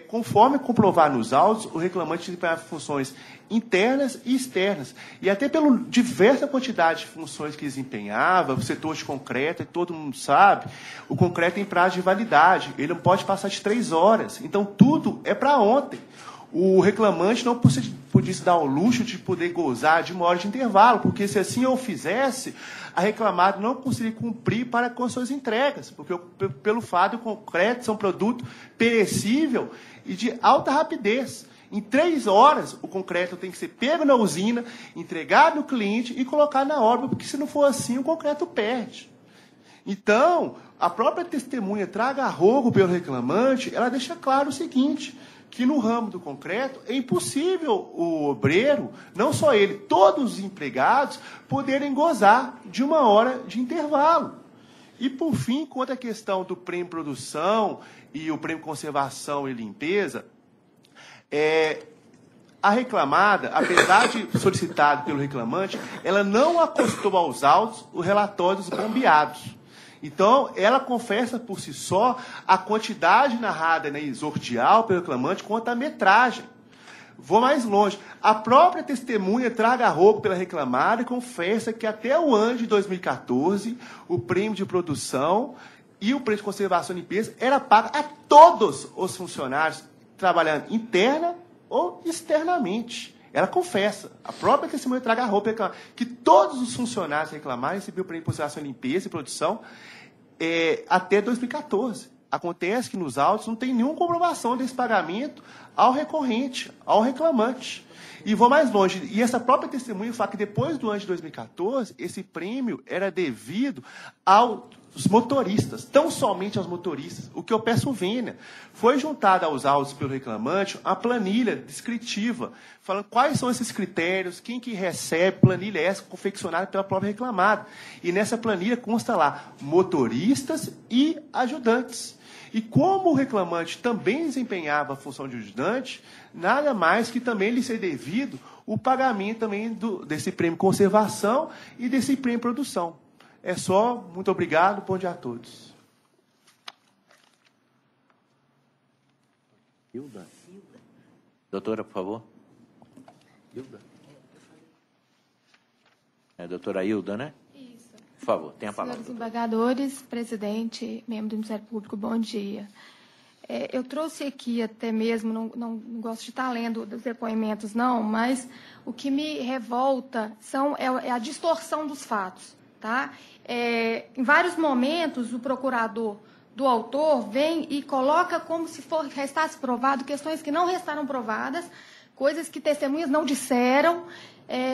Conforme comprovar nos autos, o reclamante desempenhava funções internas e externas. E até pela diversa quantidade de funções que desempenhava, o setor de concreto, todo mundo sabe, o concreto tem prazo de validade, ele não pode passar de 3 horas. Então, tudo é para ontem. O reclamante não podia se dar ao luxo de poder gozar de uma hora de intervalo, porque se assim eu fizesse, a reclamada não conseguiria cumprir para com as suas entregas, porque pelo fato do concreto ser um produto perecível e de alta rapidez. Em 3 horas, o concreto tem que ser pego na usina, entregado no cliente e colocado na obra, porque se não for assim, o concreto perde. Então, a própria testemunha traga arrogo pelo reclamante, ela deixa claro o seguinte, que no ramo do concreto é impossível o obreiro, não só ele, todos os empregados, poderem gozar de 1 hora de intervalo. E, por fim, quanto à questão do prêmio produção e o prêmio conservação e limpeza, a reclamada, apesar de solicitado pelo reclamante, ela não acostou aos autos o relatório dos bombeados. Então, ela confessa por si só a quantidade narrada na exordial pelo reclamante quanto à metragem. Vou mais longe. A própria testemunha traga arrogo pela reclamada e confessa que até o ano de 2014, o prêmio de produção e o prêmio de conservação e limpeza era pago a todos os funcionários trabalhando interna ou externamente. Ela confessa, a própria testemunha traga a roupa, que todos os funcionários reclamaram recebiam o prêmio de conservação, limpeza e produção até 2014. Acontece que nos autos não tem nenhuma comprovação desse pagamento ao recorrente, ao reclamante. E vou mais longe, e essa própria testemunha fala que depois do ano de 2014, esse prêmio era devido aos motoristas, tão somente aos motoristas. O que eu peço vênia. Foi juntada aos autos pelo reclamante a planilha descritiva, falando quais são esses critérios, quem que recebe, planilha essa confeccionada pela própria reclamada. E nessa planilha consta lá motoristas e ajudantes. E como o reclamante também desempenhava a função de ajudante, nada mais que também lhe ser devido o pagamento também desse prêmio conservação e desse prêmio produção. É só, muito obrigado, bom dia a todos. Hilda. Doutora, por favor. Hilda. É a doutora Hilda, né? Isso. Por favor, tenha a palavra. Senhores embargadores, presidente, membro do Ministério Público, bom dia. eu trouxe aqui até mesmo, não gosto de estar lendo os depoimentos, não, mas o que me revolta é a distorção dos fatos. Tá? Em vários momentos, o procurador do autor vem e coloca como se restasse provado questões que não restaram provadas, coisas que testemunhas não disseram,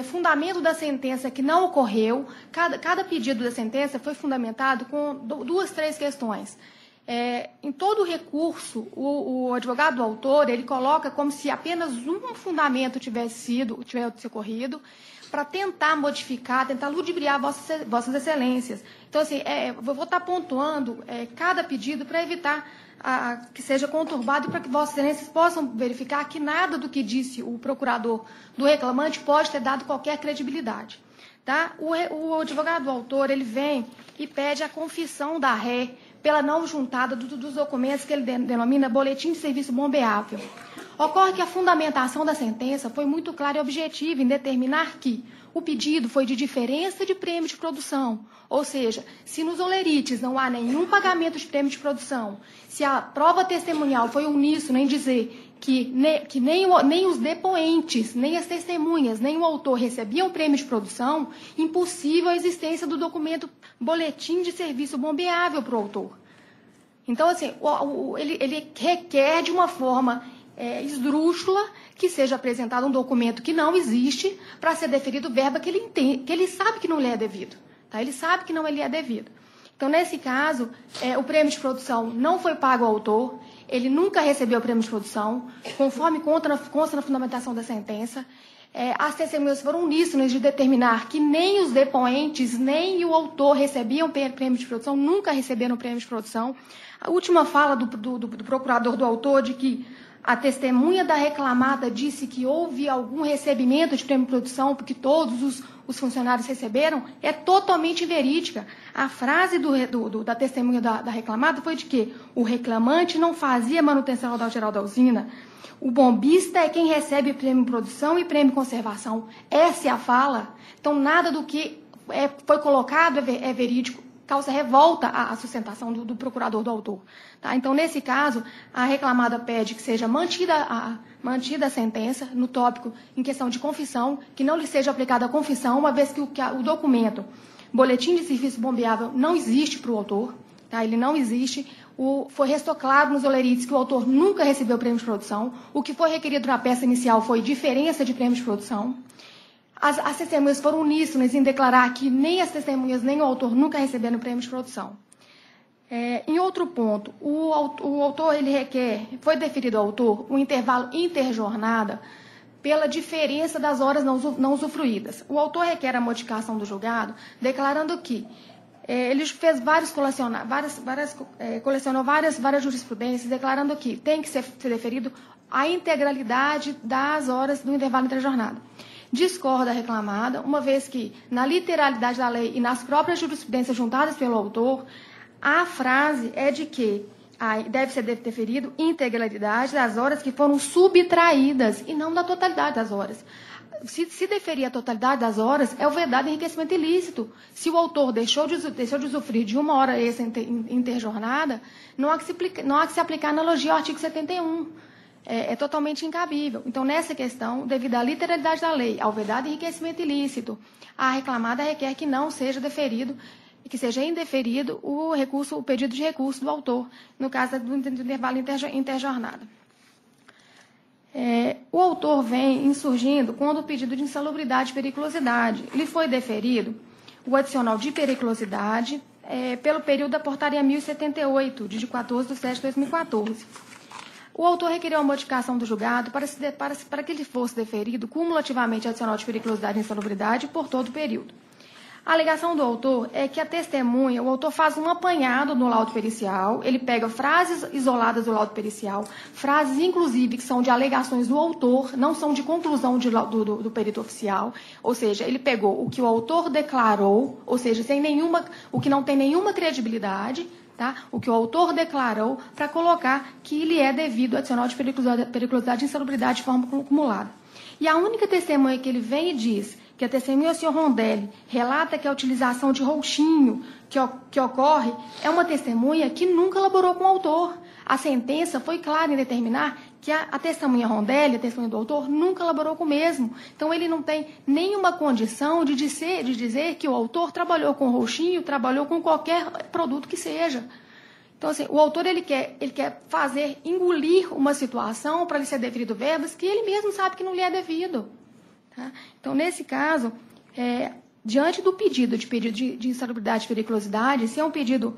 fundamento da sentença que não ocorreu. Cada pedido da sentença foi fundamentado com 2, 3 questões. Em todo recurso, o advogado do autor ele coloca como se apenas um fundamento tivesse ocorrido, para tentar modificar, tentar ludibriar vossas excelências. Então, assim, eu vou estar pontuando cada pedido para evitar que seja conturbado e para que vossas excelências possam verificar que nada do que disse o procurador do reclamante pode ter dado qualquer credibilidade. Tá? O advogado do autor ele vem e pede a confissão da ré pela não juntada dos documentos que ele denomina boletim de serviço bombeável. Ocorre que a fundamentação da sentença foi muito clara e objetiva em determinar que o pedido foi de diferença de prêmio de produção, ou seja, se nos olerites não há nenhum pagamento de prêmio de produção, se a prova testemunhal foi uníssona em dizer que nem os depoentes, nem as testemunhas, nem o autor recebiam prêmio de produção, impossível a existência do documento boletim de serviço bombeável para o autor. Então, assim, ele requer de uma forma esdrúxula que seja apresentado um documento que não existe para ser deferido verba que ele sabe que não lhe é devido. Tá? Ele sabe que não lhe é devido. Então, nesse caso, o prêmio de produção não foi pago ao autor, ele nunca recebeu o prêmio de produção, conforme consta na fundamentação da sentença. As testemunhas foram uníssonas de determinar que nem os depoentes, nem o autor recebiam prêmio de produção, nunca receberam prêmio de produção. A última fala do procurador do autor de que a testemunha da reclamada disse que houve algum recebimento de prêmio de produção, porque todos os funcionários receberam, é totalmente verídica. A frase da testemunha da reclamada foi de que o reclamante não fazia manutenção geral da usina. O bombista é quem recebe prêmio de produção e prêmio de conservação. Essa é a fala. Então, nada do que foi colocado é verídico. Causa revolta a sustentação do procurador do autor. Tá? Então, nesse caso, a reclamada pede que seja mantida a sentença no tópico em questão de confissão, que não lhe seja aplicada a confissão, uma vez que o documento, boletim de serviço bombeável, não existe para o autor. Tá? Ele não existe. Foi restoclado nos olerites que o autor nunca recebeu prêmio de produção. O que foi requerido na peça inicial foi diferença de prêmio de produção. As testemunhas foram uníssonas em declarar que nem as testemunhas nem o autor nunca receberam prêmio de produção. Em outro ponto, o autor ele foi deferido ao autor um intervalo interjornada pela diferença das horas não usufruídas. O autor requer a modificação do julgado, declarando que ele fez colecionou várias jurisprudências, declarando que tem que ser deferido a integralidade das horas do intervalo interjornada. Discorda a reclamada, uma vez que, na literalidade da lei e nas próprias jurisprudências juntadas pelo autor, a frase é de que deve ser deferido integralidade das horas que foram subtraídas e não da totalidade das horas. Se deferir a totalidade das horas, é o vedado enriquecimento ilícito. Se o autor deixou de usufruir de uma hora extra interjornada, não há que se aplicar a analogia ao artigo 71. É totalmente incabível. Então, nessa questão, devido à literalidade da lei, ao vedado enriquecimento ilícito, a reclamada requer que não seja deferido, que seja indeferido o pedido de recurso do autor, no caso do intervalo interjornada. O autor vem insurgindo quando o pedido de insalubridade e periculosidade. Ele foi deferido o adicional de periculosidade pelo período da portaria 1078, de 14 de 7 de 2014. O autor requeriu a modificação do julgado para que ele fosse deferido cumulativamente adicional de periculosidade e insalubridade por todo o período. A alegação do autor é que o autor faz um apanhado no laudo pericial, ele pega frases isoladas do laudo pericial, frases, inclusive, que são de alegações do autor, não são de conclusão do perito oficial, ou seja, ele pegou o que o autor declarou, ou seja, o que não tem nenhuma credibilidade, tá? O que o autor declarou para colocar que lhe é devido adicional de periculosidade e insalubridade de forma acumulada. E a única testemunha que ele vem e diz que a testemunha, o senhor Rondelli, relata que a utilização de roxinho que ocorre é uma testemunha que nunca elaborou com o autor. A sentença foi clara em determinar que a testemunha Rondelli, a testemunha do autor, nunca elaborou com o mesmo. Então, ele não tem nenhuma condição de dizer que o autor trabalhou com roxinho, trabalhou com qualquer produto que seja. Então, assim, o autor ele quer engolir uma situação para lhe ser deferido verbas que ele mesmo sabe que não lhe é devido. Tá? Então, nesse caso, diante do pedido de insalubridade e periculosidade, se é um pedido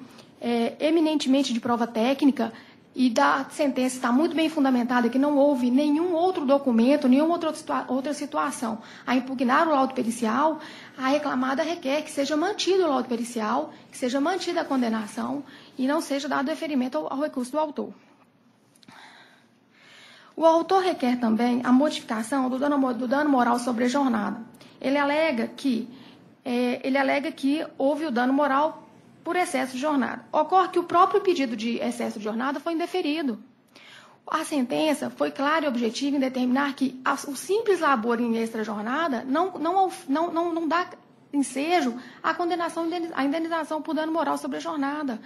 eminentemente de prova técnica e da sentença está muito bem fundamentada, que não houve nenhum outro documento, nenhuma outra situação a impugnar o laudo pericial, a reclamada requer que seja mantido o laudo pericial, que seja mantida a condenação e não seja dado deferimento ao recurso do autor. O autor requer também a modificação do dano moral sobre a jornada. Ele alega que houve o dano moral por excesso de jornada. Ocorre que o próprio pedido de excesso de jornada foi indeferido. A sentença foi clara e objetiva em determinar que o simples labor em extra-jornada não dá ensejo à condenação, à indenização por dano moral sobre a jornada.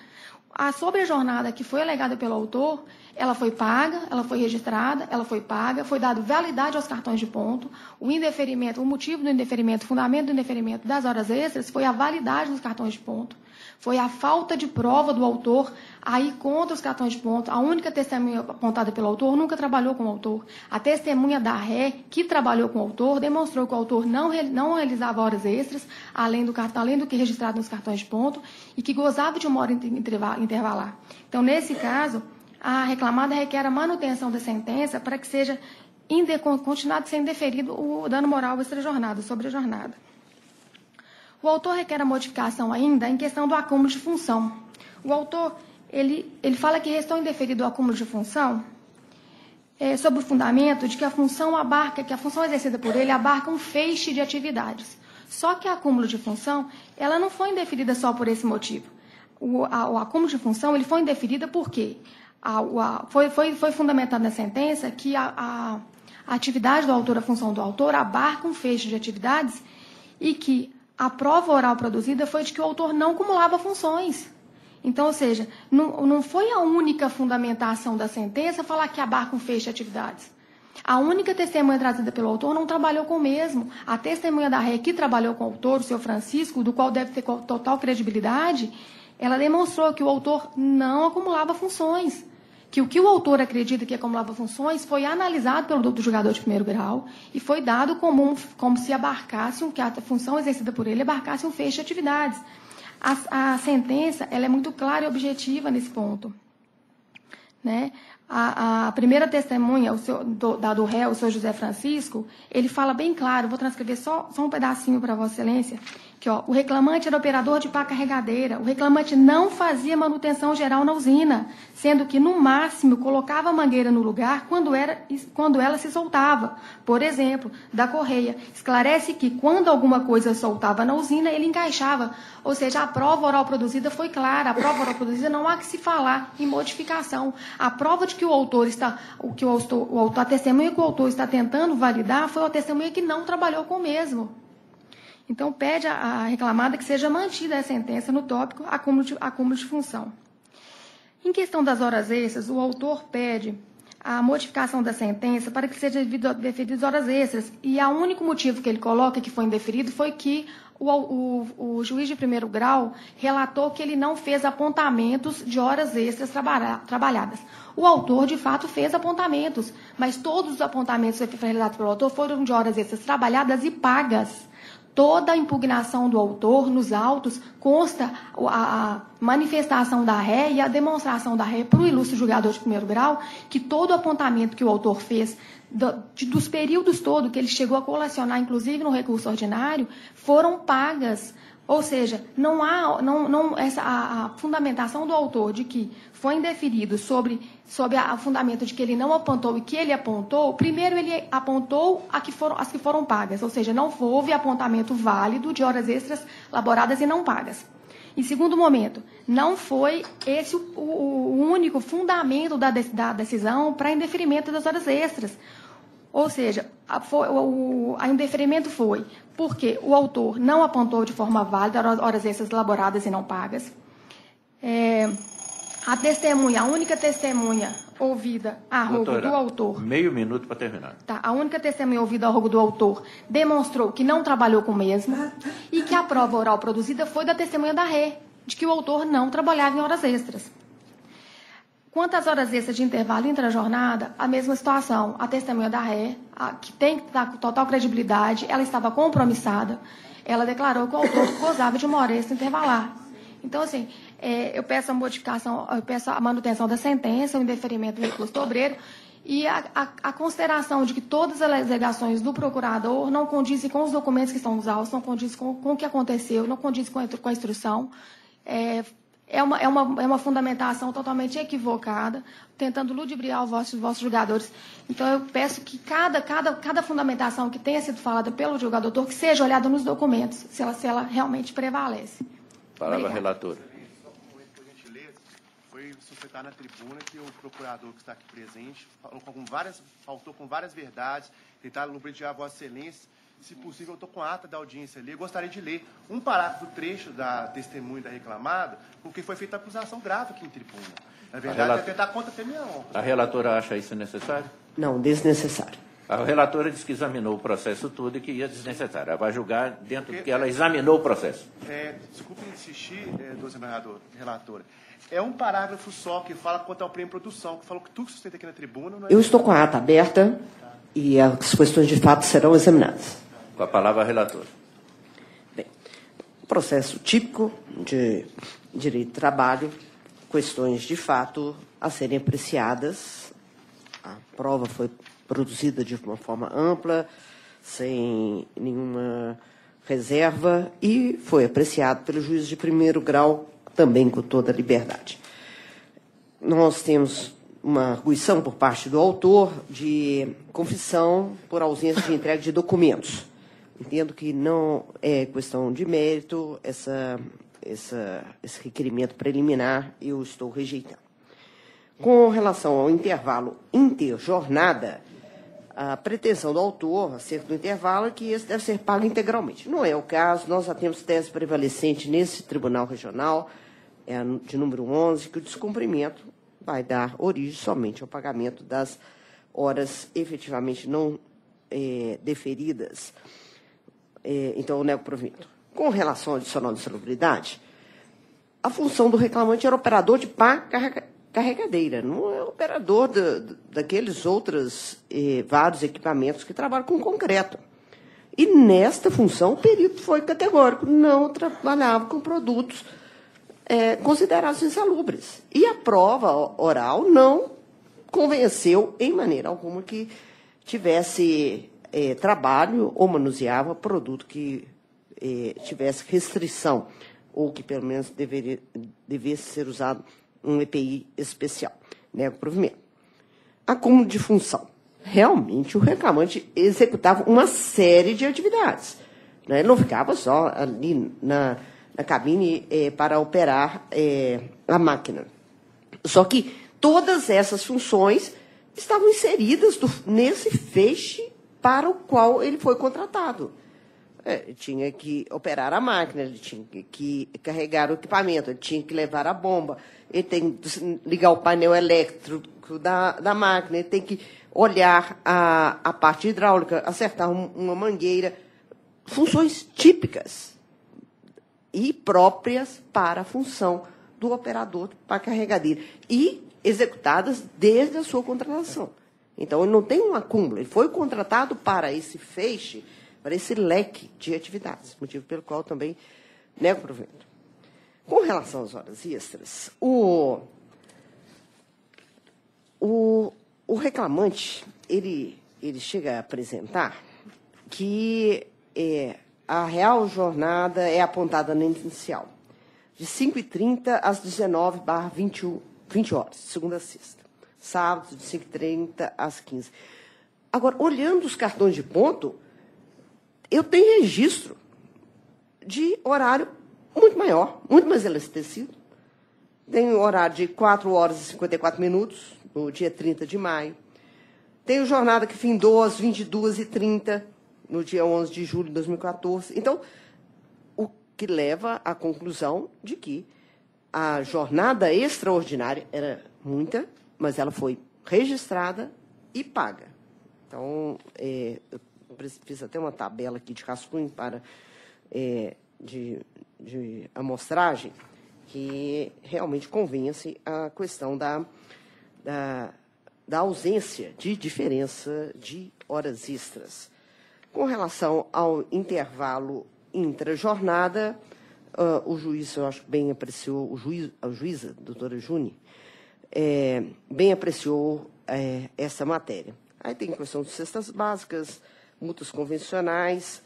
A sobre-jornada que foi alegada pelo autor, ela foi paga, ela foi registrada, ela foi paga, foi dado validade aos cartões de ponto. O indeferimento, o motivo do indeferimento, o fundamento do indeferimento das horas extras foi a validade dos cartões de ponto. Foi a falta de prova do autor a ir contra os cartões de ponto. A única testemunha apontada pelo autor nunca trabalhou com o autor. A testemunha da ré, que trabalhou com o autor, demonstrou que o autor não realizava horas extras, além do que registrado nos cartões de ponto, e que gozava de uma hora intervalar. Então, nesse caso, a reclamada requer a manutenção da sentença para que seja continuado sendo deferido o dano moral extra-jornada, sobre a jornada. O autor requer a modificação ainda em questão do acúmulo de função. O autor, ele fala que restou indeferido o acúmulo de função sob o fundamento de que a função exercida por ele abarca um feixe de atividades. Só que o acúmulo de função, ela não foi indeferida só por esse motivo. O acúmulo de função, ele foi indeferida porque foi fundamentado na sentença que a atividade do autor, a função do autor, abarca um feixe de atividades e que a prova oral produzida foi de que o autor não acumulava funções. Então, ou seja, não foi a única fundamentação da sentença falar que abarca um feixe de atividades. A única testemunha trazida pelo autor não trabalhou com o mesmo. A testemunha da ré que trabalhou com o autor, o seu Francisco, do qual deve ter total credibilidade, ela demonstrou que o autor não acumulava funções. Que o autor acredita que acumulava funções foi analisado pelo julgador de primeiro grau e foi dado como se abarcasse, que a função exercida por ele abarcasse um feixe de atividades. A sentença ela é muito clara e objetiva nesse ponto. Né? A primeira testemunha, do réu, o senhor José Francisco, ele fala bem claro, vou transcrever só um pedacinho para Vossa Excelência, que o reclamante era operador de pá carregadeira, o reclamante não fazia manutenção geral na usina, sendo que, no máximo, colocava a mangueira no lugar quando ela se soltava. Por exemplo, da correia. Esclarece que, quando alguma coisa soltava na usina, ele encaixava. Ou seja, a prova oral produzida foi clara. A prova oral produzida não há que se falar em modificação. A prova de que a testemunha que o autor está tentando validar foi a testemunha que não trabalhou com o mesmo. Então, pede a reclamada que seja mantida a sentença no tópico acúmulo de função. Em questão das horas extras, o autor pede a modificação da sentença para que seja deferidas horas extras. E o único motivo que ele coloca que foi indeferido foi que o juiz de primeiro grau relatou que ele não fez apontamentos de horas extras trabalhadas. O autor, de fato, fez apontamentos, mas todos os apontamentos realizados pelo autor foram de horas extras trabalhadas e pagas. Toda a impugnação do autor, nos autos, consta a manifestação da ré e a demonstração da ré para o ilustre julgador de primeiro grau que todo o apontamento que o autor fez dos períodos todos que ele chegou a colacionar, inclusive no recurso ordinário, foram pagas. Ou seja, não há a fundamentação do autor de que foi indeferido sobre o fundamento de que ele não apontou e que ele apontou. Primeiro, ele apontou as que foram pagas, ou seja, não houve apontamento válido de horas extras laboradas e não pagas. Em segundo momento, não foi esse o único fundamento da decisão para indeferimento das horas extras. Ou seja, o indeferimento foi porque o autor não apontou de forma válida horas extras elaboradas e não pagas. A testemunha, a única testemunha ouvida a rogo do autor... Meio minuto para terminar. Tá, a única testemunha ouvida a rogo do autor demonstrou que não trabalhou com o mesmo e que a prova oral produzida foi da testemunha da ré, de que o autor não trabalhava em horas extras. Quanto às horas extras de intervalo intra-jornada, a mesma situação. A testemunha da ré, que tem total credibilidade, ela estava compromissada. Ela declarou que o autor gozava de uma hora extra intervalar. Então, assim, eu peço a modificação, eu peço a manutenção da sentença, o indeferimento do recurso do obreiro e a consideração de que todas as alegações do procurador não condizem com os documentos que estão nos autos, não condizem com o que aconteceu, não condizem com a instrução. É uma fundamentação totalmente equivocada, tentando ludibriar os vossos julgadores. Então, eu peço que cada fundamentação que tenha sido falada pelo julgador, que seja olhada nos documentos, se ela realmente prevalece. Palavra relatora. Por gentileza, foi suscitar na tribuna que o procurador que está aqui presente faltou com várias verdades, tentar lubrificar Vossa Excelência. Se possível, eu estou com a ata da audiência ali. Eu gostaria de ler um parágrafo do trecho da testemunha da reclamada, porque foi feita acusação grave aqui em tribuna. Na verdade, vai tentar contra até minha honra. A relatora acha isso necessário? Não, desnecessário. A relatora disse que examinou o processo todo e que ia desnecessário. Ela vai julgar dentro do que ela examinou o processo. Desculpe insistir, doutor relatora. É um parágrafo só que fala quanto ao prêmio de produção, que falou que tudo que sustenta aqui na tribuna... Não é... Eu estou com a ata aberta e as questões de fato serão examinadas. Com a palavra, relator. Bem, processo típico de direito de trabalho, questões de fato a serem apreciadas. A prova foi produzida de uma forma ampla, sem nenhuma reserva, e foi apreciado pelo juiz de primeiro grau também com toda a liberdade. Nós temos uma arguição por parte do autor de confissão por ausência de entrega de documentos. Entendo que não é questão de mérito esse requerimento preliminar, eu estou rejeitando. Com relação ao intervalo interjornada, a pretensão do autor acerca do intervalo é que esse deve ser pago integralmente. Não é o caso, nós já temos tese prevalecente nesse tribunal regional, de número 11, que o descumprimento vai dar origem somente ao pagamento das horas efetivamente não deferidas. Então, eu nego provimento. Com relação ao adicional de insalubridade, a função do reclamante era operador de pá carregadeira, não é operador daqueles outros vários equipamentos que trabalham com concreto. E, nesta função, o perito foi categórico, não trabalhava com produtos considerados insalubres. E a prova oral não convenceu, em maneira alguma, que tivesse trabalho ou manuseava produto que tivesse restrição, ou que, pelo menos, devesse ser usado um EPI especial. Nego provimento. Acúmulo de função. Realmente, o reclamante executava uma série de atividades. Né? Ele não ficava só ali na cabine para operar a máquina. Só que todas essas funções estavam inseridas nesse feixe para o qual ele foi contratado. Ele tinha que operar a máquina, ele tinha que carregar o equipamento, ele tinha que levar a bomba, ele tem que ligar o painel elétrico da máquina, ele tem que olhar a parte hidráulica, acertar uma mangueira. Funções típicas e próprias para a função do operador para carregadeira e executadas desde a sua contratação. Então, ele não tem um acúmulo, ele foi contratado para esse feixe, para esse leque de atividades, motivo pelo qual também nego provimento. Com relação às horas extras, o reclamante, ele chega a apresentar que a real jornada é apontada na inicial, de 5h30 às 19/20 horas, segunda a sexta. Sábado, de 5h30 às 15h. Agora, olhando os cartões de ponto, eu tenho registro de horário muito maior, muito mais elastecido. Tem horário de 4 horas e 54 minutos, no dia 30 de maio. Tem jornada que findou às 22h30, no dia 11 de julho de 2014. Então, o que leva à conclusão de que a jornada extraordinária era muita, mas ela foi registrada e paga. Então, eu fiz até uma tabela aqui de rascunho para de amostragem, que realmente convence a questão da ausência de diferença de horas extras. Com relação ao intervalo intra-jornada, o juiz, eu acho que bem apreciou, a juíza, doutora Juni, bem apreciou essa matéria. Aí tem a questão de cestas básicas, multas convencionais,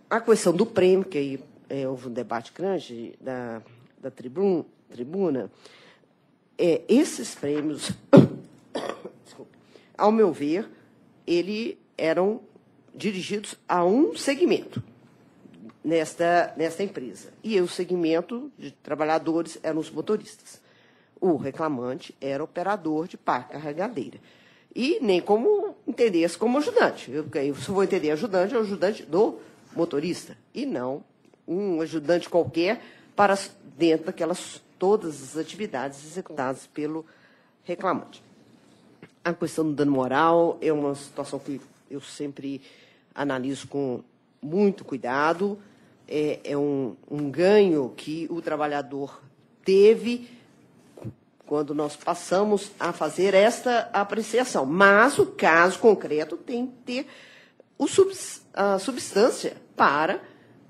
a questão do prêmio, que aí houve um debate grande da tribuna. Esses prêmios, desculpa, ao meu ver, eram dirigidos a um segmento nesta empresa. E o segmento de trabalhadores eram os motoristas. O reclamante era operador de pá carregadeira. E nem como entender-se como ajudante. Se eu vou entender ajudante, é o ajudante do motorista, e não um ajudante qualquer para dentro daquelas todas as atividades executadas pelo reclamante. A questão do dano moral é uma situação que eu sempre analiso com muito cuidado. É um ganho que o trabalhador teve quando nós passamos a fazer esta apreciação. Mas o caso concreto tem que ter a substância para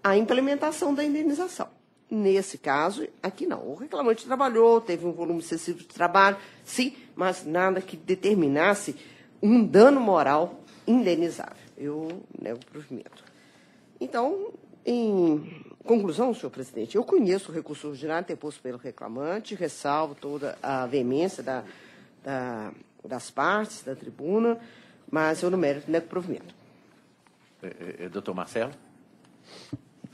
a implementação da indenização. Nesse caso, aqui não. O reclamante trabalhou, teve um volume excessivo de trabalho, sim, mas nada que determinasse um dano moral indenizável. Eu nego o provimento. Então, em conclusão, senhor presidente, eu conheço o recurso ordinário interposto pelo reclamante, ressalvo toda a veemência das partes, da tribuna, mas eu, no mérito, nego o provimento. Doutor Marcelo?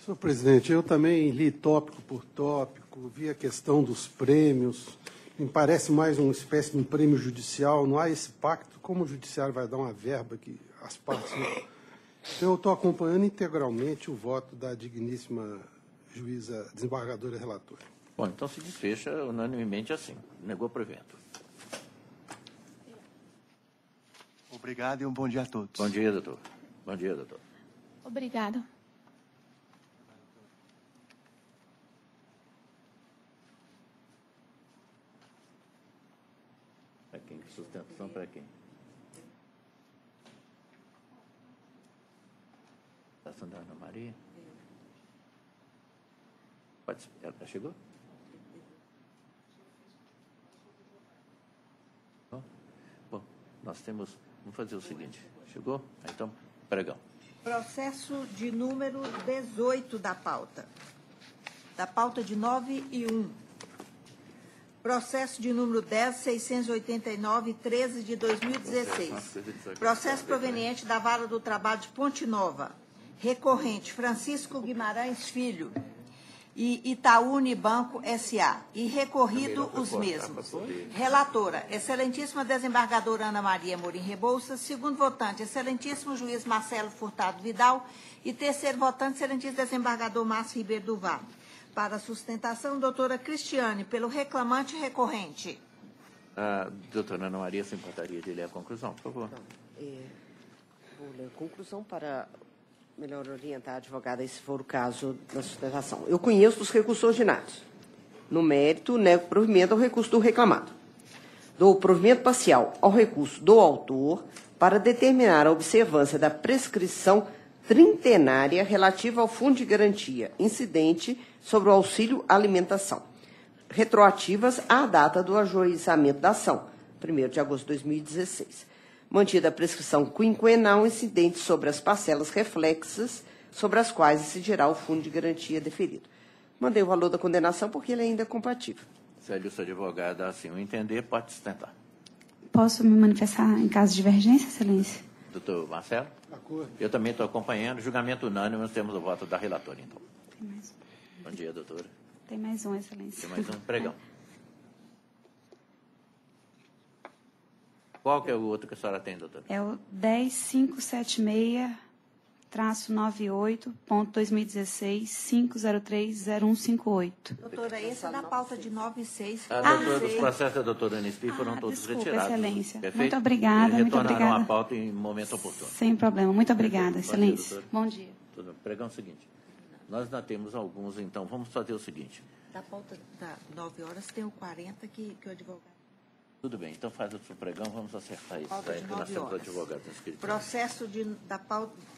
Senhor presidente, eu também li tópico por tópico, vi a questão dos prêmios, me parece mais uma espécie de um prêmio judicial, não há esse pacto, como o judiciário vai dar uma verba que as partes... Então, eu estou acompanhando integralmente o voto da digníssima juíza desembargadora relatora. Bom, então se desfecha unanimemente assim, negou provimento. Obrigado e um bom dia a todos. Bom dia, doutor. Bom dia, doutor. Obrigada. Para quem? Sustentação para quem? Sustentação da Ana Maria? Pode ser. Ela chegou? Bom, nós temos... Vamos fazer o seguinte. Chegou? Então, pregão. Processo de número 18 da pauta. Da pauta de 9 e 1. Processo de número 10.689, 13 de 2016. Processo proveniente da Vara do Trabalho de Ponte Nova. Recorrente Francisco Guimarães Filho e Itaú Unibanco S.A. E recorrido os mesmos. Relatora, excelentíssima desembargadora Ana Maria Amorim Rebouças. Segundo votante, excelentíssimo juiz Marcelo Furtado Vidal. E terceiro votante, excelentíssimo desembargador Márcio Ribeiro do Vale. Para sustentação, doutora Cristiane, pelo reclamante recorrente. Doutora Ana Maria, se importaria de ler a conclusão, por favor. Vou ler a conclusão para melhor orientar a advogada, se for o caso da sustentação. Eu conheço os recursos ordinários. No mérito, nego provimento ao recurso do reclamado. Dou provimento parcial ao recurso do autor para determinar a observância da prescrição trintenária relativa ao Fundo de Garantia incidente sobre o auxílio alimentação, retroativas à data do ajuizamento da ação, 1º de agosto de 2016. Mantida a prescrição quinquenal incidente sobre as parcelas reflexas sobre as quais incidirá o Fundo de Garantia deferido. Mandei o valor da condenação porque ele ainda é compatível. Se a ilustre advogada assim o entender, pode sustentar. Posso me manifestar em caso de divergência, excelência? Doutor Marcelo? Acordo. Eu também estou acompanhando. Julgamento unânime, nós temos o voto da relatora, então. Tem mais um. Bom dia, doutora. Tem mais um, excelência. Tem mais um pregão. Qual que é o outro que a senhora tem, doutora? É o 10576-98.2016-5030158. Doutora, esse é da pauta de 9 e 6. Os processos da doutora Anisti foram todos desculpa, retirados. excelência. Perfeito? Muito obrigada, Eles muito retornaram obrigada. a pauta em momento oportuno. Sem problema. Muito obrigada, excelência. doutora. Bom dia. Tudo bem. Pregão é o seguinte. Nós ainda temos alguns, então vamos fazer o seguinte. Da pauta da 9 horas tem o 40 que o advogado. Tudo bem, então faz o seu pregão, vamos acertar isso. Pauta Aí, de que nós 9 temos horas. advogados inscritos.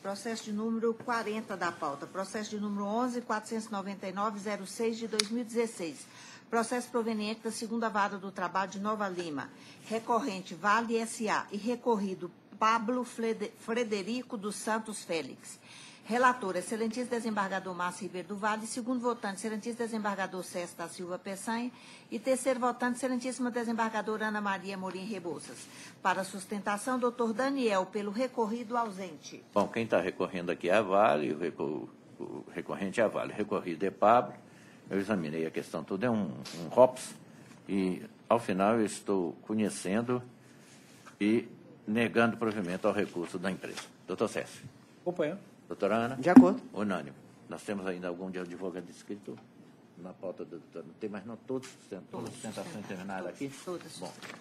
Processo de número 40 da pauta. Processo de número 11.499.06 de 2016. Processo proveniente da segunda vara do trabalho de Nova Lima. Recorrente Vale S.A. e recorrido Pablo Frederico dos Santos Félix. Relator, excelentíssimo desembargador Márcio Ribeiro do Vale. Segundo votante, excelentíssimo desembargador César da Silva Peçanha. E terceiro votante, excelentíssima desembargadora Ana Maria Morim Rebouças. Para sustentação, doutor Daniel, pelo recorrido ausente. Bom, quem está recorrendo aqui é a Vale, o recorrente é a Vale. O recorrido é Pablo. Eu examinei a questão toda, é um ROPS. E, ao final, eu estou conhecendo e negando provimento ao recurso da empresa. Doutor César. Acompanhando. Doutora Ana? De acordo. Unânime. Nós temos ainda algum de advogado inscrito na pauta da doutora? Não tem mais não? Todas as sustentações terminadas aqui? Todas. Bom,